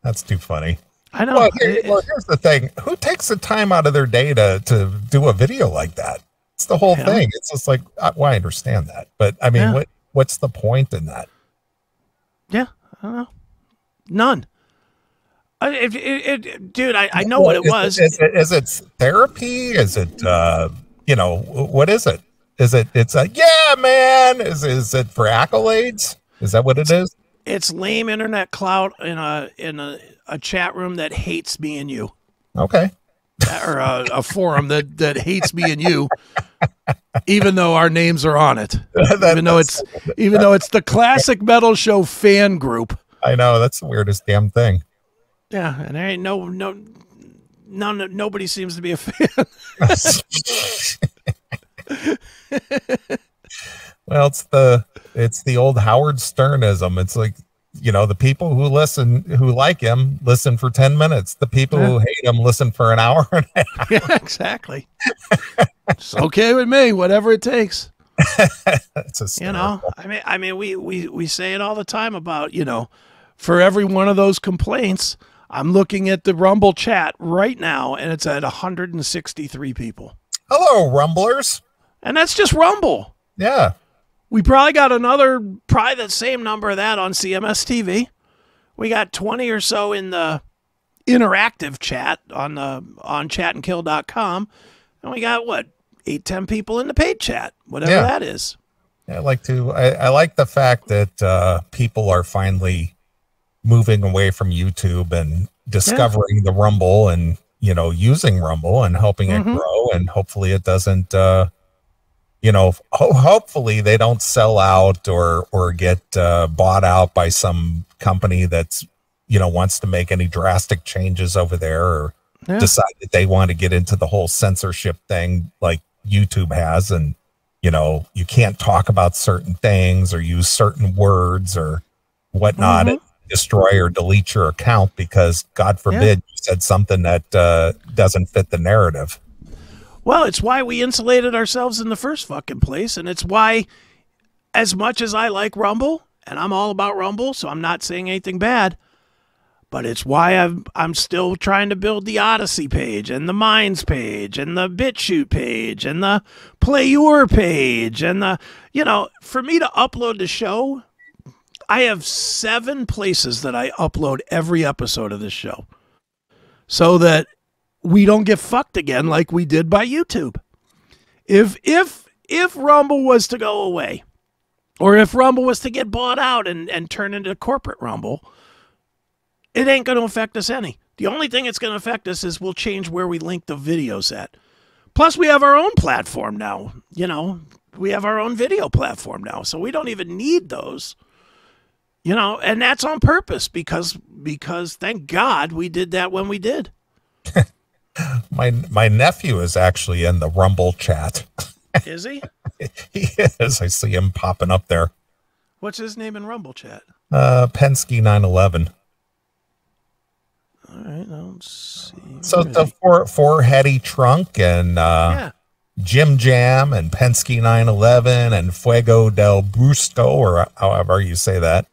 That's too funny. I know. Well, here's the thing. Who takes the time out of their day to do a video like that? It's the whole thing. It's just like, well, I understand that. But, I mean, what's the point in that? Yeah, I don't know. None. Dude, I know what it was. Is it therapy? Is it, what is it? It's a, yeah, man. Is it for accolades? Is that what it is? It's lame internet clout in a chat room that hates me and you. Okay. Or a forum that hates me and you, even though our names are on it. Even though it's the Classic Metal Show fan group. I know, that's the weirdest damn thing. Yeah, and there ain't nobody seems to be a fan. Well, it's the old Howard Sternism. It's like, the people who like him, listen for 10 minutes. The people who hate him listen for an hour and a half. Yeah, exactly. It's okay with me, whatever it takes. It's hysterical. I mean, we say it all the time about, for every one of those complaints, I'm looking at the Rumble chat right now, and it's at 163 people. Hello, Rumblers. And that's just Rumble. Yeah. We probably got probably the same number of that on CMS TV. We got 20 or so in the interactive chat on chatandkill.com. And we got, 8-10 people in the paid chat, whatever that is. I like the fact that people are finally moving away from YouTube and discovering the Rumble and, using Rumble and helping it grow. And hopefully it doesn't, hopefully they don't sell out or get bought out by some company that's, wants to make any drastic changes over there or decide that they want to get into the whole censorship thing like YouTube has. And, you can't talk about certain things or use certain words or whatnot and destroy or delete your account because, God forbid, you said something that doesn't fit the narrative. Well, it's why we insulated ourselves in the first fucking place, and it's why, as much as I like Rumble, and I'm all about Rumble, so I'm not saying anything bad, but it's why I'm still trying to build the Odyssey page, and the Minds page, and the BitChute page, and the Play Your page, and for me to upload the show, I have 7 places that I upload every episode of this show, so that we don't get fucked again like we did by YouTube. If Rumble was to go away, or if Rumble was to get bought out and turn into corporate Rumble, it ain't going to affect us any. The only thing it's going to affect us is we'll change where we link the videos at. Plus, we have our own platform now. We have our own video platform now, so we don't even need those. And that's on purpose because thank God we did that when we did. My nephew is actually in the Rumble chat. Is he? He is. I see him popping up there. What's his name in Rumble chat? Penske 911. All right, let's see. So the four heady trunk and Jim Jam and Penske 911 and Fuego del Brusco, or however you say that.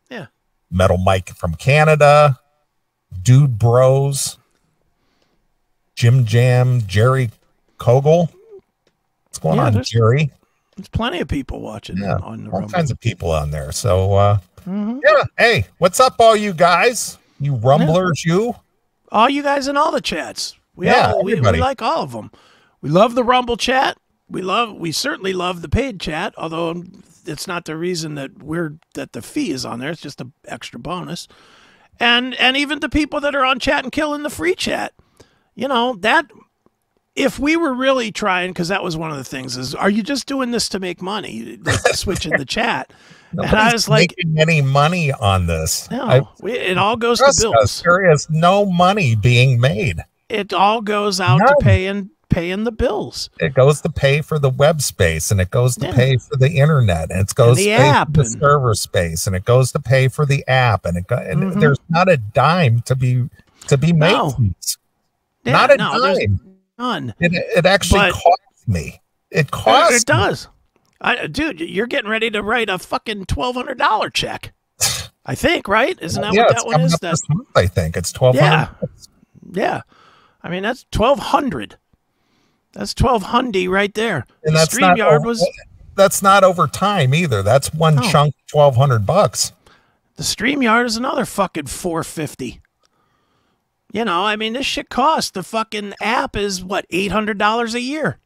Yeah. Metal Mike from Canada, Dude Bros, Jim Jam, Jerry Kogel. What's going on, Jerry? There's plenty of people watching on the all Rumble. kinds of people on there. So, hey, what's up, all you guys? You Rumblers, you? All you guys in all the chats. We like all of them. We love the Rumble chat. We certainly love the paid chat, although it's not the reason that the fee is on there. It's just an extra bonus. And even the people that are on Chat and Kill in the free chat. That if we were really trying, because that was one of the things, is are you just doing this to make money? Switching the chat. Nobody's and I was like, making any money on this. No, it all goes to bills. There is no money being made. It all goes out to paying the bills. It goes to pay for the web space, and it goes to pay for the internet, and it goes to pay for the server space, and it goes to pay for the app, and there's not a dime to be made. No. Yeah, not a dime. None. It actually costs me. It costs. It does. Dude, you're getting ready to write a fucking $1,200 check. I think, right? Isn't that what that one is? This month, I think it's $1,200. Yeah. I mean, that's $1,200. That's $1,200 right there. And the StreamYard that's not over time either. That's one chunk, $1,200. The StreamYard is another fucking $450. I mean, this shit costs. The fucking app is what, $800 a year.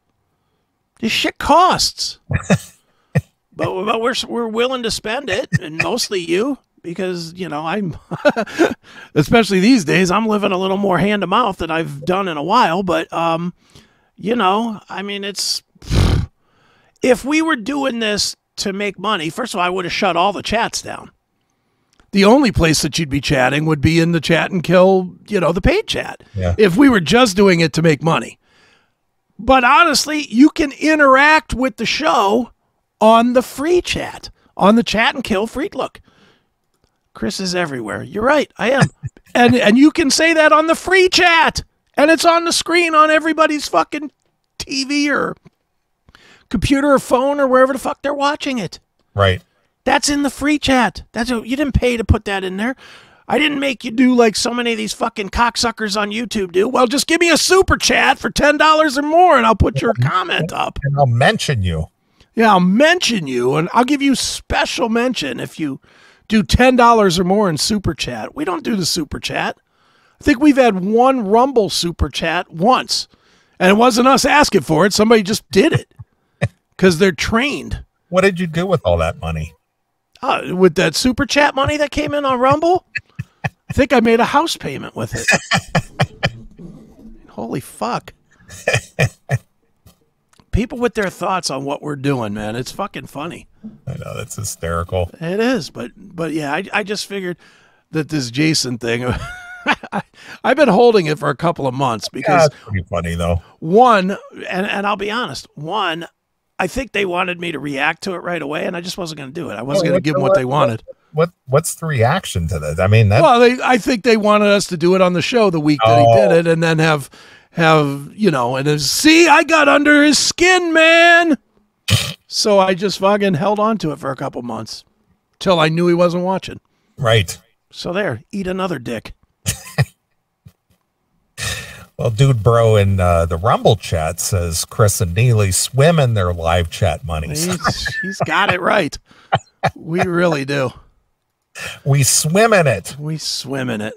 This shit costs. but we're willing to spend it, and mostly you, because I'm especially these days I'm living a little more hand to mouth than I've done in a while. But I mean, it's if we were doing this to make money, first of all, I would have shut all the chats down. The only place that you'd be chatting would be in the Chat and Kill, the paid chat. Yeah. If we were just doing it to make money. But honestly, you can interact with the show on the free chat, on the Chat and Kill free. Look, Chris is everywhere. You're right. I am. and you can say that on the free chat. And it's on the screen on everybody's fucking TV or computer or phone or wherever the fuck they're watching it. Right. That's in the free chat. You didn't pay to put that in there. I didn't make you do like so many of these fucking cocksuckers on YouTube do. Well, just give me a super chat for $10 or more and I'll put your comment up. And I'll mention you. Yeah, I'll mention you and I'll give you special mention if you do $10 or more in super chat. We don't do the super chat. I think we've had one Rumble super chat once. And it wasn't us asking for it. Somebody just did it because they're trained. What did you do with all that money? With that super chat money that came in on Rumble, I think I made a house payment with it. Holy fuck. People with their thoughts on what we're doing, man. It's fucking funny. I know, that's hysterical. It is, but yeah, I just figured that this Jason thing, I've been holding it for a couple of months because that's pretty funny though. One, and I'll be honest, I think they wanted me to react to it right away, and I just wasn't going to do it. I wasn't going to give them what they wanted. What's the reaction to that? I mean, I think they wanted us to do it on the show the week that he did it, and then have see, I got under his skin, man. So I just fucking held on to it for a couple months till I knew he wasn't watching. Right. So there, eat another dick. Well, Dude Bro in the Rumble chat says Chris and Neeley swim in their live chat monies. He's got it right. We really do. We swim in it. We swim in it.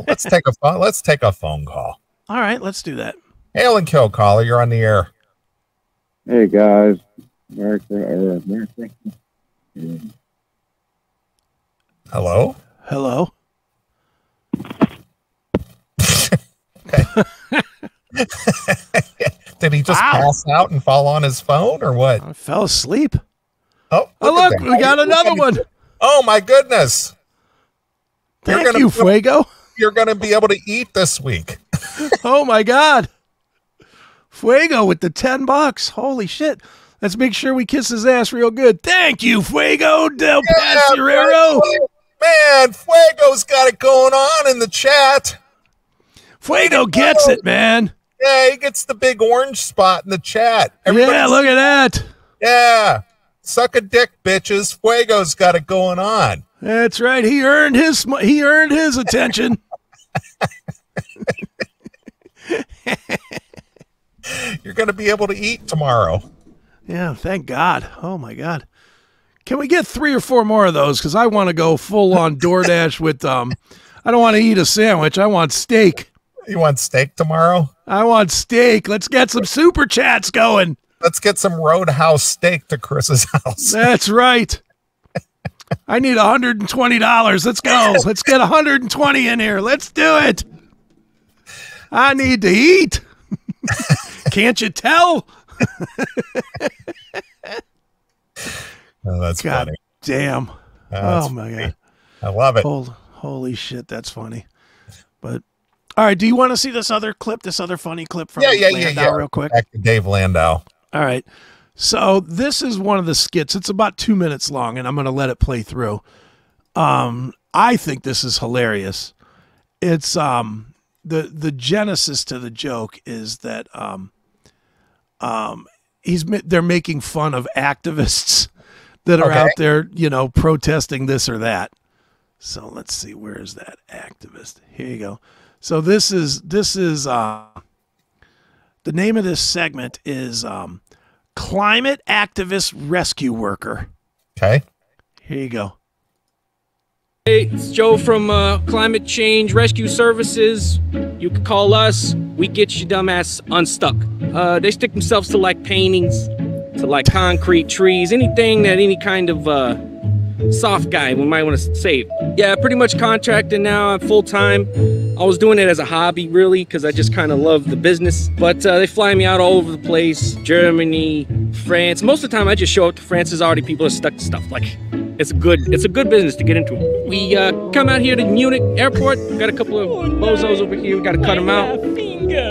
Let's take a phone call. All right, let's do that. Hail and Kill caller, you're on the air. Hey guys, Merry Christmas. Hello. Hello. Did he just pass out and fall on his phone or what? I fell asleep. Oh, look, we got another one. Oh my goodness. Thank you, Fuego. You're going to be able to eat this week. Oh my God. Fuego with the $10. Holy shit. Let's make sure we kiss his ass real good. Thank you, Fuego del Pastorero. Man, Fuego's got it going on in the chat. Fuego gets it, man. Yeah, he gets the big orange spot in the chat. Yeah, look at that. Yeah. Suck a dick, bitches. Fuego's got it going on. That's right. He earned his attention. You're going to be able to eat tomorrow. Yeah, thank God. Oh my God. Can we get 3 or 4 more of those? Because I want to go full on DoorDash with I don't want to eat a sandwich. I want steak. You want steak tomorrow? I want steak. Let's get some super chats going. Let's get some Roadhouse steak to Chris's house. That's right. I need $120. Let's go. Let's get 120 in here. Let's do it. I need to eat. Can't you tell? Oh, that's God funny. Damn. That's my funny. God. I love it. Holy shit, that's funny. But all right, do you want to see this other clip, this other funny clip from Landau real quick? Back to Dave Landau. All right. So this is one of the skits. It's about 2 minutes long, and I'm going to let it play through. I think this is hilarious. It's the genesis to the joke is that they're making fun of activists that are out there, protesting this or that. So let's see, where is that activist? Here you go. So this is the name of this segment is Climate Activist Rescue Worker. Okay. Here you go. Hey, it's Joe from Climate Change Rescue Services. You can call us. We get you dumbass unstuck. They stick themselves to like paintings, to like concrete, trees, anything that any kind of soft guy we might want to save. Yeah, pretty much contracted now. I'm full-time. I was doing it as a hobby, really, because I just kind of love the business. But they fly me out all over the place. Germany, France. Most of the time, I just show up to France. There's already people that stuck to stuff. Like, it's a good business to get into. We come out here to Munich Airport. We got a couple of bozos over here. We got to cut them out.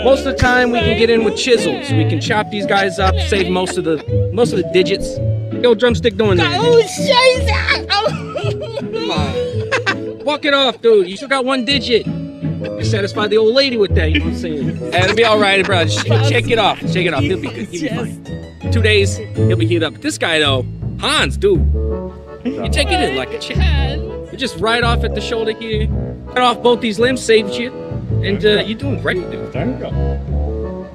Most of the time, we can get in with chisels. We can chop these guys up, save most of the digits. Yo, drumstick doing that. Come on. Walk it off, dude. You still got one digit. You satisfy the old lady with that, you know what I'm saying? And it'll be all right, bro. Just shake it off. Shake it off. He'll be good. He'll be fine. 2 days, he'll be heated up. This guy, though, Hans, dude. You take it in like a champ. You just right off at the shoulder here. Cut off both these limbs, saves you. And you're doing great, dude. There you go.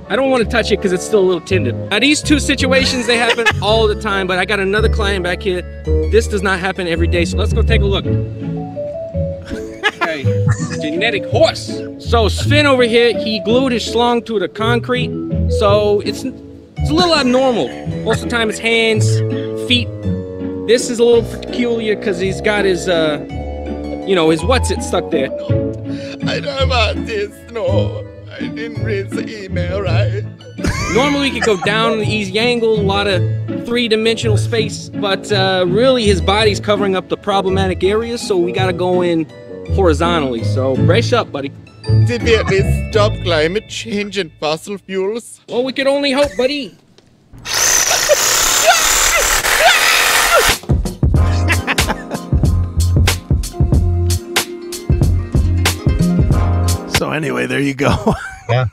I don't want to touch it because it's still a little tender. Now, these two situations, they happen all the time, but I got another client back here. This does not happen every day, so let's go take a look. Okay, genetic horse. So Sven over here, he glued his schlong to the concrete, so it's a little abnormal. Most of the time it's hands, feet. This is a little peculiar because he's got his, his what's-it stuck there. I know about this, no. I didn't read the email right. Normally we could go down an easy angle, a lot of three-dimensional space, but really his body's covering up the problematic areas, so we gotta go in horizontally. So brace up, buddy. Did we at least stop climate change and fossil fuels? Well, we could only hope, buddy. So anyway, there you go. Yeah,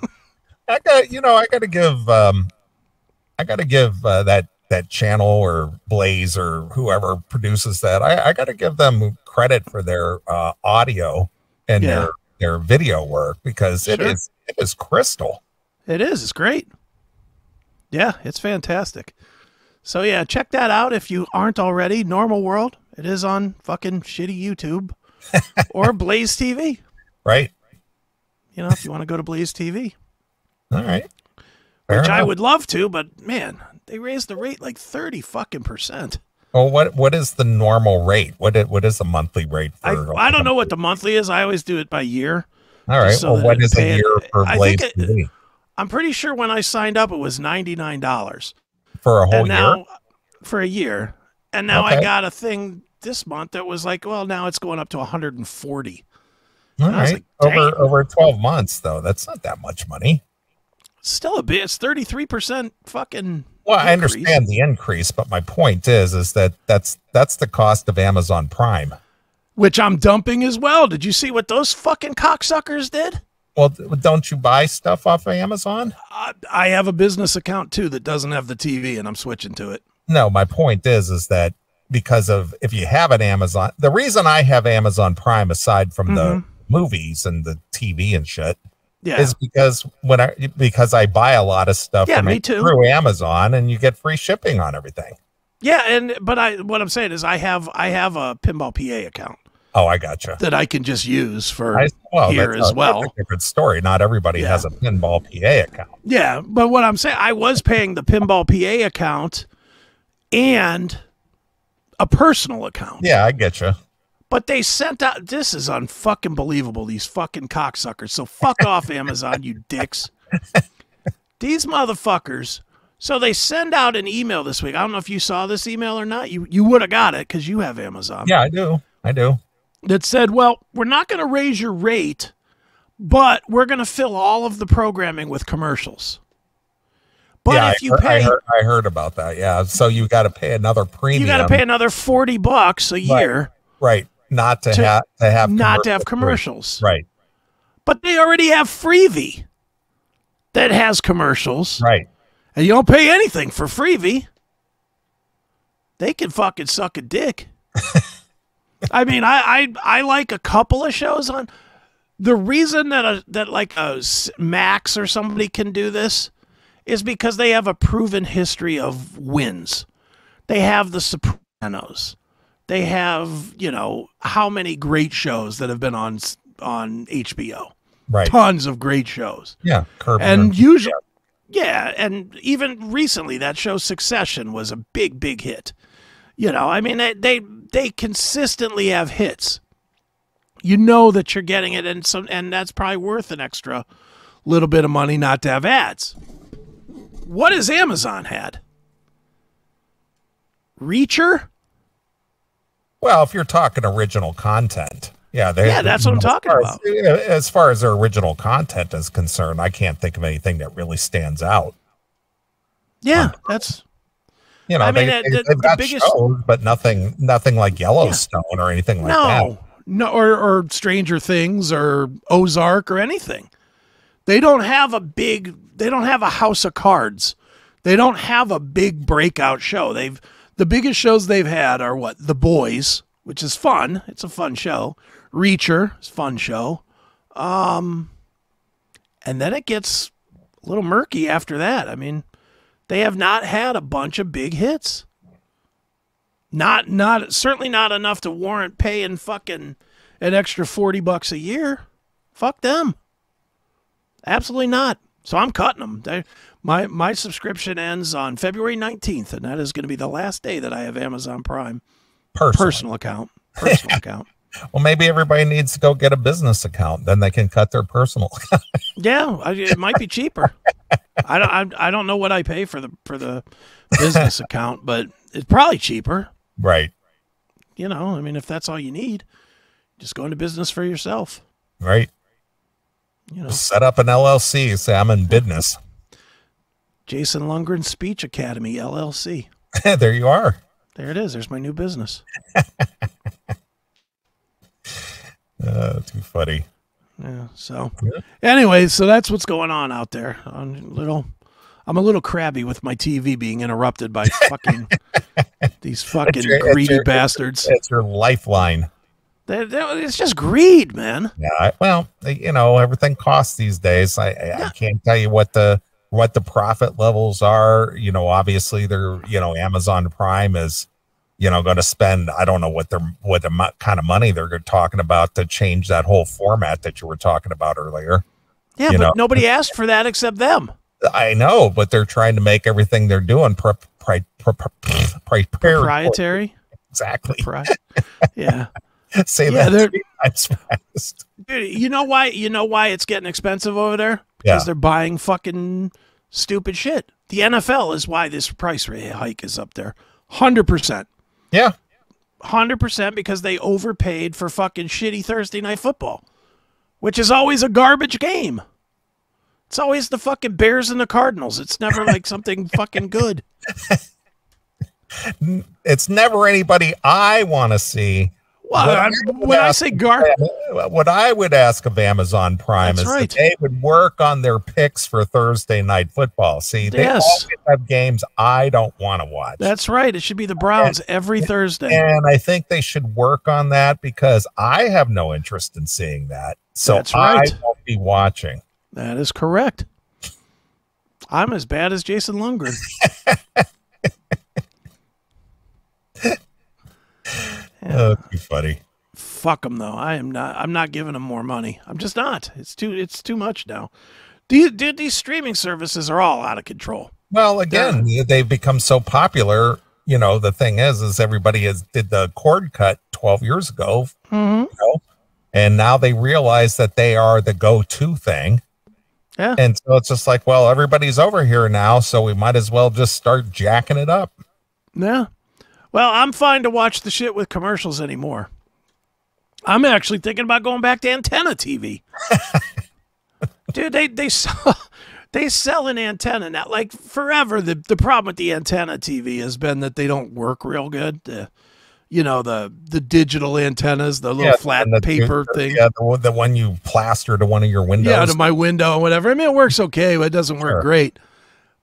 I got to give that channel or Blaze or whoever produces that. I got to give them credit for their audio and their video work, because it is crystal. It is. It's great. Yeah, it's fantastic. So yeah, check that out if you aren't already. Normal World. It is on fucking shitty YouTube or Blaze TV. Right. You know, if you want to go to Blaze TV. All right. Which I would love to, but man, they raised the rate like 30%. Well, what is the normal rate? What is the monthly rate for? I don't know what the monthly is. I always do it by year. All right. So well, what is a year for Blaze TV? I'm pretty sure when I signed up, it was $99 for a whole year. For a year, and now I got a thing this month that was like, well, now it's going up to 140. All right. Like, over 12 months, though, that's not that much money. Still a bit. It's 33% fucking. Well, I understand the increase, but my point is that that's the cost of Amazon Prime, which I'm dumping as well. Did you see what those fucking cocksuckers did? Well, don't you buy stuff off of Amazon? I have a business account too that doesn't have the TV, and I'm switching to it. No, my point is that because of, if you have an Amazon, the reason I have Amazon Prime aside from the movies and the TV and shit, is because because I buy a lot of stuff through Amazon, and you get free shipping on everything. Yeah, but what I'm saying is I have a Pinball PA account. Oh, I gotcha. That I can just use for here as well. That's a different story. Not everybody has a Pinball PA account. Yeah, but what I'm saying, I was paying the Pinball PA account and a personal account. Yeah, I get you. But they sent out, this is unfucking believable, these fucking cocksuckers. So fuck off, Amazon, you dicks. These motherfuckers. So they send out an email this week. I don't know if you saw this email or not. You would have got it because you have Amazon. Yeah, I do. That said, well, we're not going to raise your rate, but we're going to fill all of the programming with commercials. But if you pay, I heard about that. Yeah, so you got to pay another premium. You got to pay another $40 a year, right? Not to have commercials, right? But they already have Freevee that has commercials, right? And you don't pay anything for Freevee. They can fucking suck a dick. I mean, I like a couple of shows on. The reason that like a Max or somebody can do this is because they have a proven history of wins. They have The Sopranos. They have, how many great shows that have been on HBO. Right. Tons of great shows. Yeah. And usually, and even recently that show Succession was a big hit. I mean, they consistently have hits. You know that you're getting it, and that's probably worth an extra little bit of money not to have ads. What has Amazon had? Reacher? Well, if you're talking original content, yeah, that's what I'm talking about. As far as their original content is concerned, I can't think of anything that really stands out. Yeah, that's. I mean, they've got biggest shows, but nothing like Yellowstone or anything like that. No, or Stranger Things or Ozark or anything. They don't have a House of Cards. They don't have a big breakout show. The biggest shows they've had are what? The Boys, which is fun. It's a fun show. Reacher is a fun show. And then it gets a little murky after that. I mean, they have not had a bunch of big hits. Certainly not enough to warrant paying fucking an extra $40 a year. Fuck them. Absolutely not. So I'm cutting them. My subscription ends on February 19th, and that is going to be the last day that I have Amazon Prime. Personal account. Well, maybe everybody needs to go get a business account. Then they can cut their personal. Yeah, it might be cheaper. I don't know what I pay for the business account, but it's probably cheaper. Right. I mean, if that's all you need, just go into business for yourself. Right. Set up an LLC. Say I'm in business. Jason Lundgren Speech Academy LLC. There you are. There it is. There's my new business. Too funny. Yeah. So, anyway, so that's what's going on out there. I'm a little crabby with my TV being interrupted by these fucking greedy bastards. It's your lifeline. It's just greed, man. Yeah. Well, everything costs these days. I can't tell you what the profit levels are. Obviously they're, Amazon Prime is, going to spend, I don't know what the kind of money they're talking about to change that whole format that you were talking about earlier. Yeah, but nobody asked for that except them. I know, but they're trying to make everything they're doing proprietary. Exactly. Yeah. Say that 3 times fast. Dude, you know why it's getting expensive over there? Because they're buying fucking stupid shit. The NFL is why this price hike is up there. 100%. Yeah. 100% because they overpaid for fucking shitty Thursday night football, which is always a garbage game. It's always the fucking Bears and the Cardinals. It's never like something fucking good. It's never anybody I want to see. Well, when I say what I would ask of Amazon Prime is that they would work on their picks for Thursday night football. See, they always have games I don't want to watch. That's right. It should be the Browns every Thursday. And I think they should work on that because I have no interest in seeing that. So I won't be watching. That is correct. I'm as bad as Jason Lundgren. Oh, too funny. Fuck them though. I'm not giving them more money. I'm just not. It's too much now. These streaming services are all out of control. Well, again, they've become so popular. The thing is everybody did the cord cut 12 years ago. Mm-hmm. And now they realize that they are the go-to thing. Yeah. And so it's just like, well, everybody's over here now, so we might as well just start jacking it up. Yeah. Well, I'm fine to watch the shit with commercials anymore. I'm actually thinking about going back to antenna TV. Dude, they sell an antenna now. Like forever, the problem with the antenna TV has been that they don't work real good. The digital antennas, the little flat paper thing. Yeah, the one you plaster to one of your windows. Yeah, to my window or whatever. I mean, it works okay, but it doesn't work great.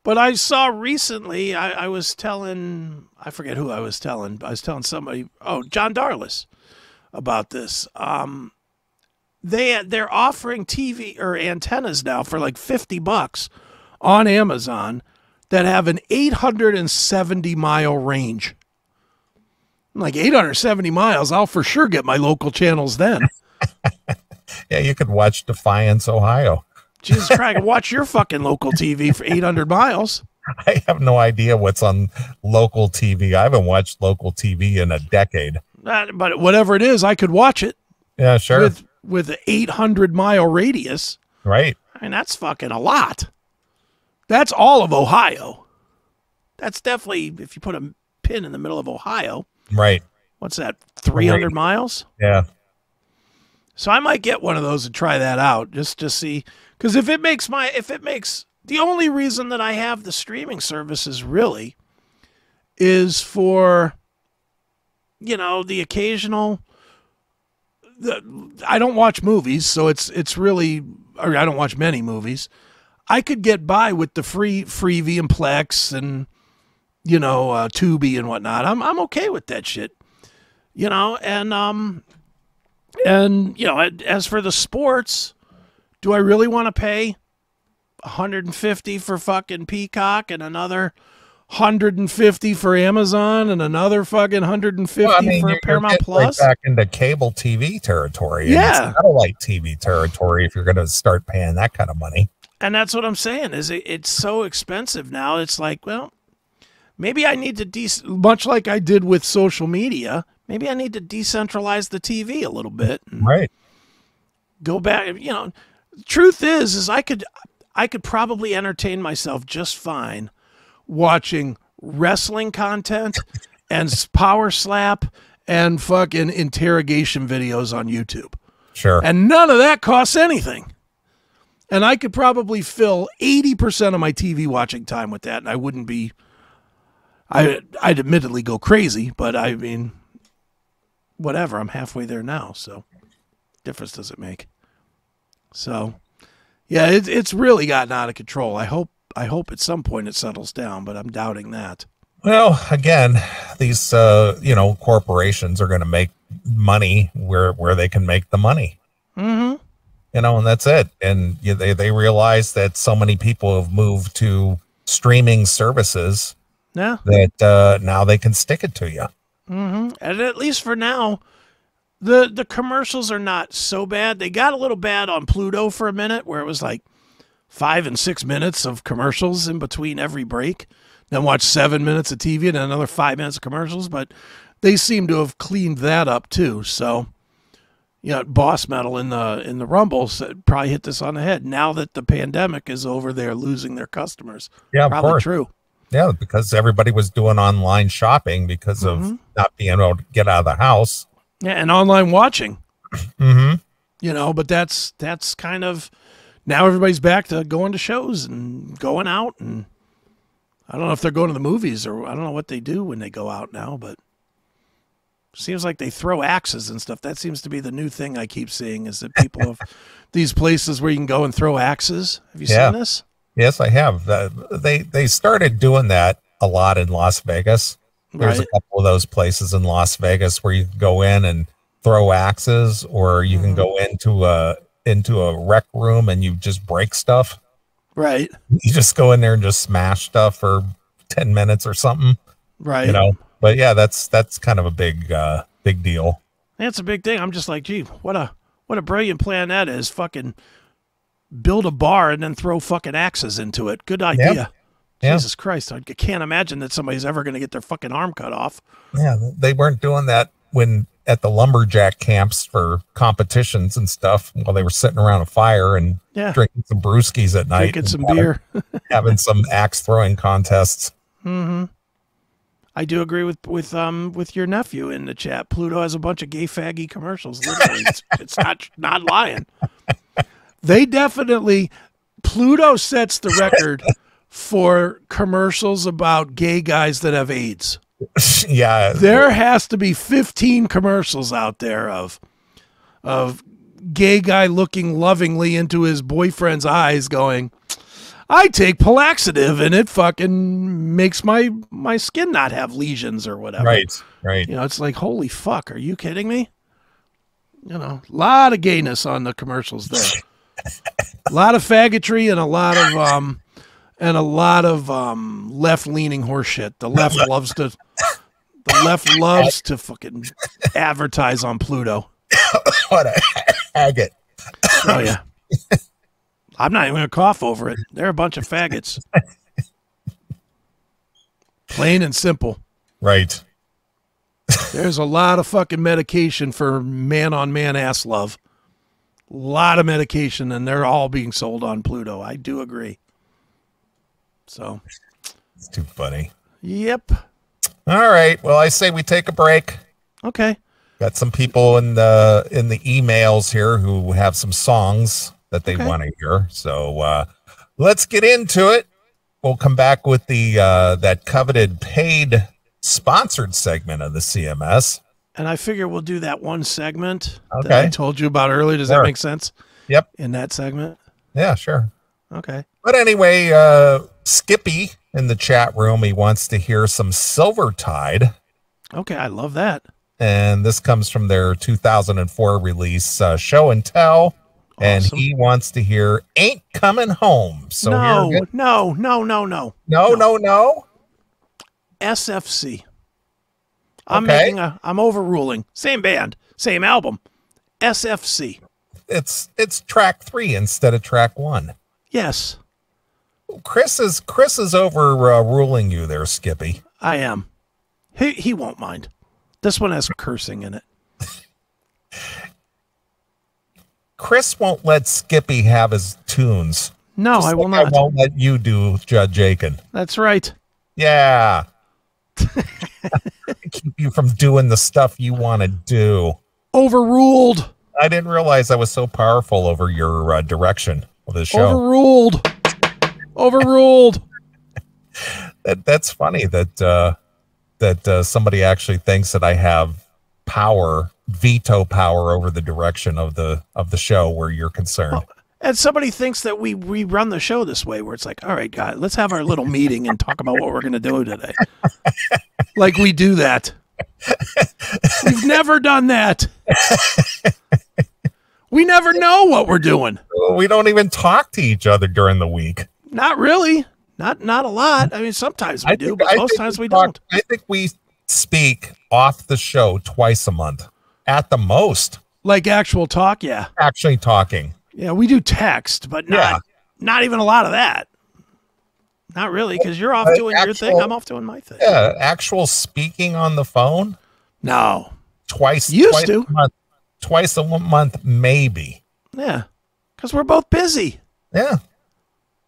But I saw recently, I was telling, I forget who I was telling somebody, John Darlis, about this. They're offering TV or antennas now for like $50 on Amazon that have an 870-mile range. Like 870 miles, I'll for sure get my local channels then. Yeah, you could watch Defiance, Ohio. Jesus Christ, watch your fucking local TV for 800 miles. I have no idea what's on local TV. I haven't watched local TV in a decade. But whatever it is, I could watch it. Yeah, sure. With an 800-mile radius. Right. I mean, that's fucking a lot. That's all of Ohio. That's definitely, if you put a pin in the middle of Ohio. Right. What's that? 300 miles? Yeah. So I might get one of those and try that out just to see. Because if it makes the only reason that I have the streaming services really is for, the occasional. I don't watch movies, so it's really, or I don't watch many movies. I could get by with the Freevee and Plex and Tubi and whatnot. I'm okay with that shit, and as for the sports, do I really want to pay $150 for fucking Peacock and another $150 for Amazon and another fucking $150 for Paramount Plus? Right back into cable TV territory. Yeah, and satellite TV territory. If you're going to start paying that kind of money, and that's what I'm saying. Is it's so expensive now? It's like, well, maybe I need to much like I did with social media. Maybe I need to decentralize the TV a little bit. Right. Go back. Truth is I could probably entertain myself just fine watching wrestling content and power slap and fucking interrogation videos on YouTube. Sure. And none of that costs anything. And I could probably fill 80% of my TV watching time with that, and I wouldn't be. I'd admittedly go crazy, but I mean, whatever. I'm halfway there now, so difference does it make? So, yeah, it's really gotten out of control. I hope at some point it settles down, but I'm doubting that. Well, again, these corporations are going to make money where they can make the money. Mm-hmm. And that's it. And they realize that so many people have moved to streaming services. Yeah. That now they can stick it to you. Mm-hmm. And at least for now, the commercials are not so bad. They got a little bad on Pluto for a minute, where it was like 5 and 6 minutes of commercials in between every break. Then watch 7 minutes of TV and then another 5 minutes of commercials. But they seem to have cleaned that up too. So, Boss Metal in the Rumble probably hit this on the head. Now that the pandemic is over, they're losing their customers. Yeah, probably of course. True. Yeah, because everybody was doing online shopping because of not being able to get out of the house. Yeah, and online watching. Mm-hmm. But that's kind of, now everybody's back to going to shows and going out, and I don't know if they're going to the movies or I don't know what they do when they go out now, but seems like they throw axes and stuff. That seems to be the new thing I keep seeing, is that people have these places where you can go and throw axes. Have you seen this? Yes, I have. They started doing that a lot in Las Vegas. There's a couple of those places in Las Vegas where you can go in and throw axes, or you can go into a rec room and you just break stuff. Right. You just go in there and just smash stuff for 10 minutes or something. Right. But yeah, that's kind of a big deal. That's a big thing. I'm just like, gee, what a brilliant plan that is. Fucking build a bar and then throw fucking axes into it. Good idea. Yeah. Jesus Christ. I can't imagine that somebody's ever going to get their fucking arm cut off. Yeah, they weren't doing that when at the lumberjack camps for competitions and stuff, while they were sitting around a fire and drinking some brewskis at night. Drinking some beer. Having some axe throwing contests. Mm-hmm. I do agree with your nephew in the chat. Pluto has a bunch of gay faggy commercials. Literally, it's not lying. They definitely, Pluto sets the record for commercials about gay guys that have AIDS. Yeah, there has to be 15 commercials out there of gay guy looking lovingly into his boyfriend's eyes, going, I take Palaxative and it fucking makes my skin not have lesions or whatever. Right. It's like, holy fuck, are you kidding me? A lot of gayness on the commercials there. A lot of faggotry and a lot of left-leaning horseshit. The left loves to fucking advertise on Pluto. What a faggot. Oh yeah. I'm not even going to cough over it. They're a bunch of faggots. Plain and simple. Right. There's a lot of fucking medication for man-on-man ass love. A lot of medication, and they're all being sold on Pluto. I do agree. So. It's too funny. Yep. All right. Well, I say we take a break. Okay. Got some people in the emails here who have some songs that they want to hear. So let's get into it. We'll come back with the that coveted paid sponsored segment of the CMS. And I figure we'll do that one segment that Okay. I told you about earlier. Does that make sense? Yep. In that segment? Yeah, sure. Okay. But anyway, Skippy in the chat room, he wants to hear some Silvertide. Okay, I love that. And this comes from their 2004 release, Show and Tell. And he wants to hear Ain't Coming Home. So no. SFC. I'm overruling. Same band, same album. SFC. It's track 3 instead of track 1. Yes. Chris is overruling you there, Skippy. I am. He won't mind. This one has cursing in it. Chris won't let Skippy have his tunes. No, I will not. I won't let you do Judge Aiken. That's right. Yeah. Keep you from doing the stuff you want to do. Overruled. I didn't realize I was so powerful over your direction of the show. Overruled. That's funny that somebody actually thinks that I have veto power over the direction of the show where you're concerned. Well, and somebody thinks that we run the show this way, where it's like, all right, guys, let's have our little meeting and talk about what we're going to do today. Like we do that. We've never done that. We never know what we're doing. We don't even talk to each other during the week. Not really. Not a lot. I mean, sometimes we do, but most times we don't. I think we speak off the show twice a month at the most. Like actual talk, yeah. Actually talking. Yeah, we do text, but not even a lot of that. Not really, because you're off doing your thing. I'm off doing my thing. Yeah, actual speaking on the phone? No. Twice a month, maybe. Yeah, because we're both busy. Yeah.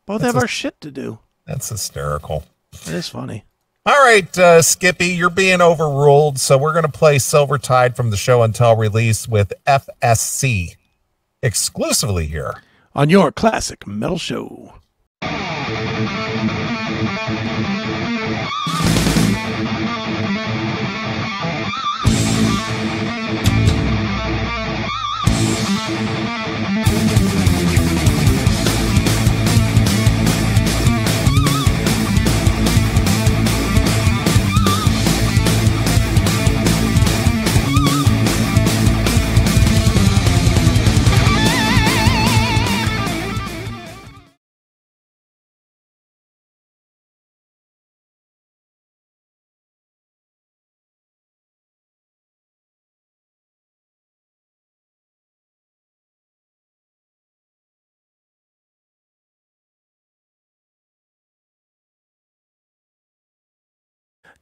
Both have our shit to do. That's hysterical. It is funny. All right, Skippy, you're being overruled, so we're going to play Silvertide from the Show and Tell release with FSC exclusively here on your classic metal show.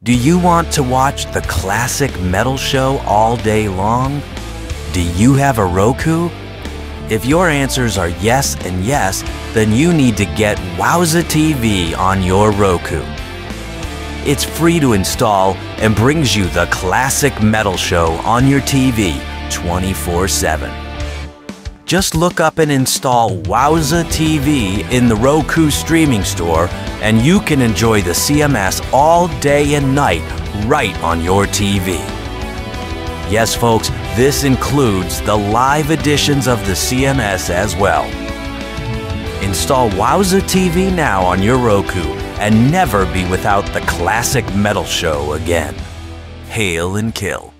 Do you want to watch the classic metal show all day long? Do you have a Roku? If your answers are yes and yes, then you need to get Wowza TV on your Roku. It's free to install and brings you the classic metal show on your TV 24/7. Just look up and install Wowza TV in the Roku streaming store and you can enjoy the CMS all day and night right on your TV. Yes, folks, this includes the live editions of the CMS as well. Install Wowza TV now on your Roku and never be without the classic metal show again. Hail and kill.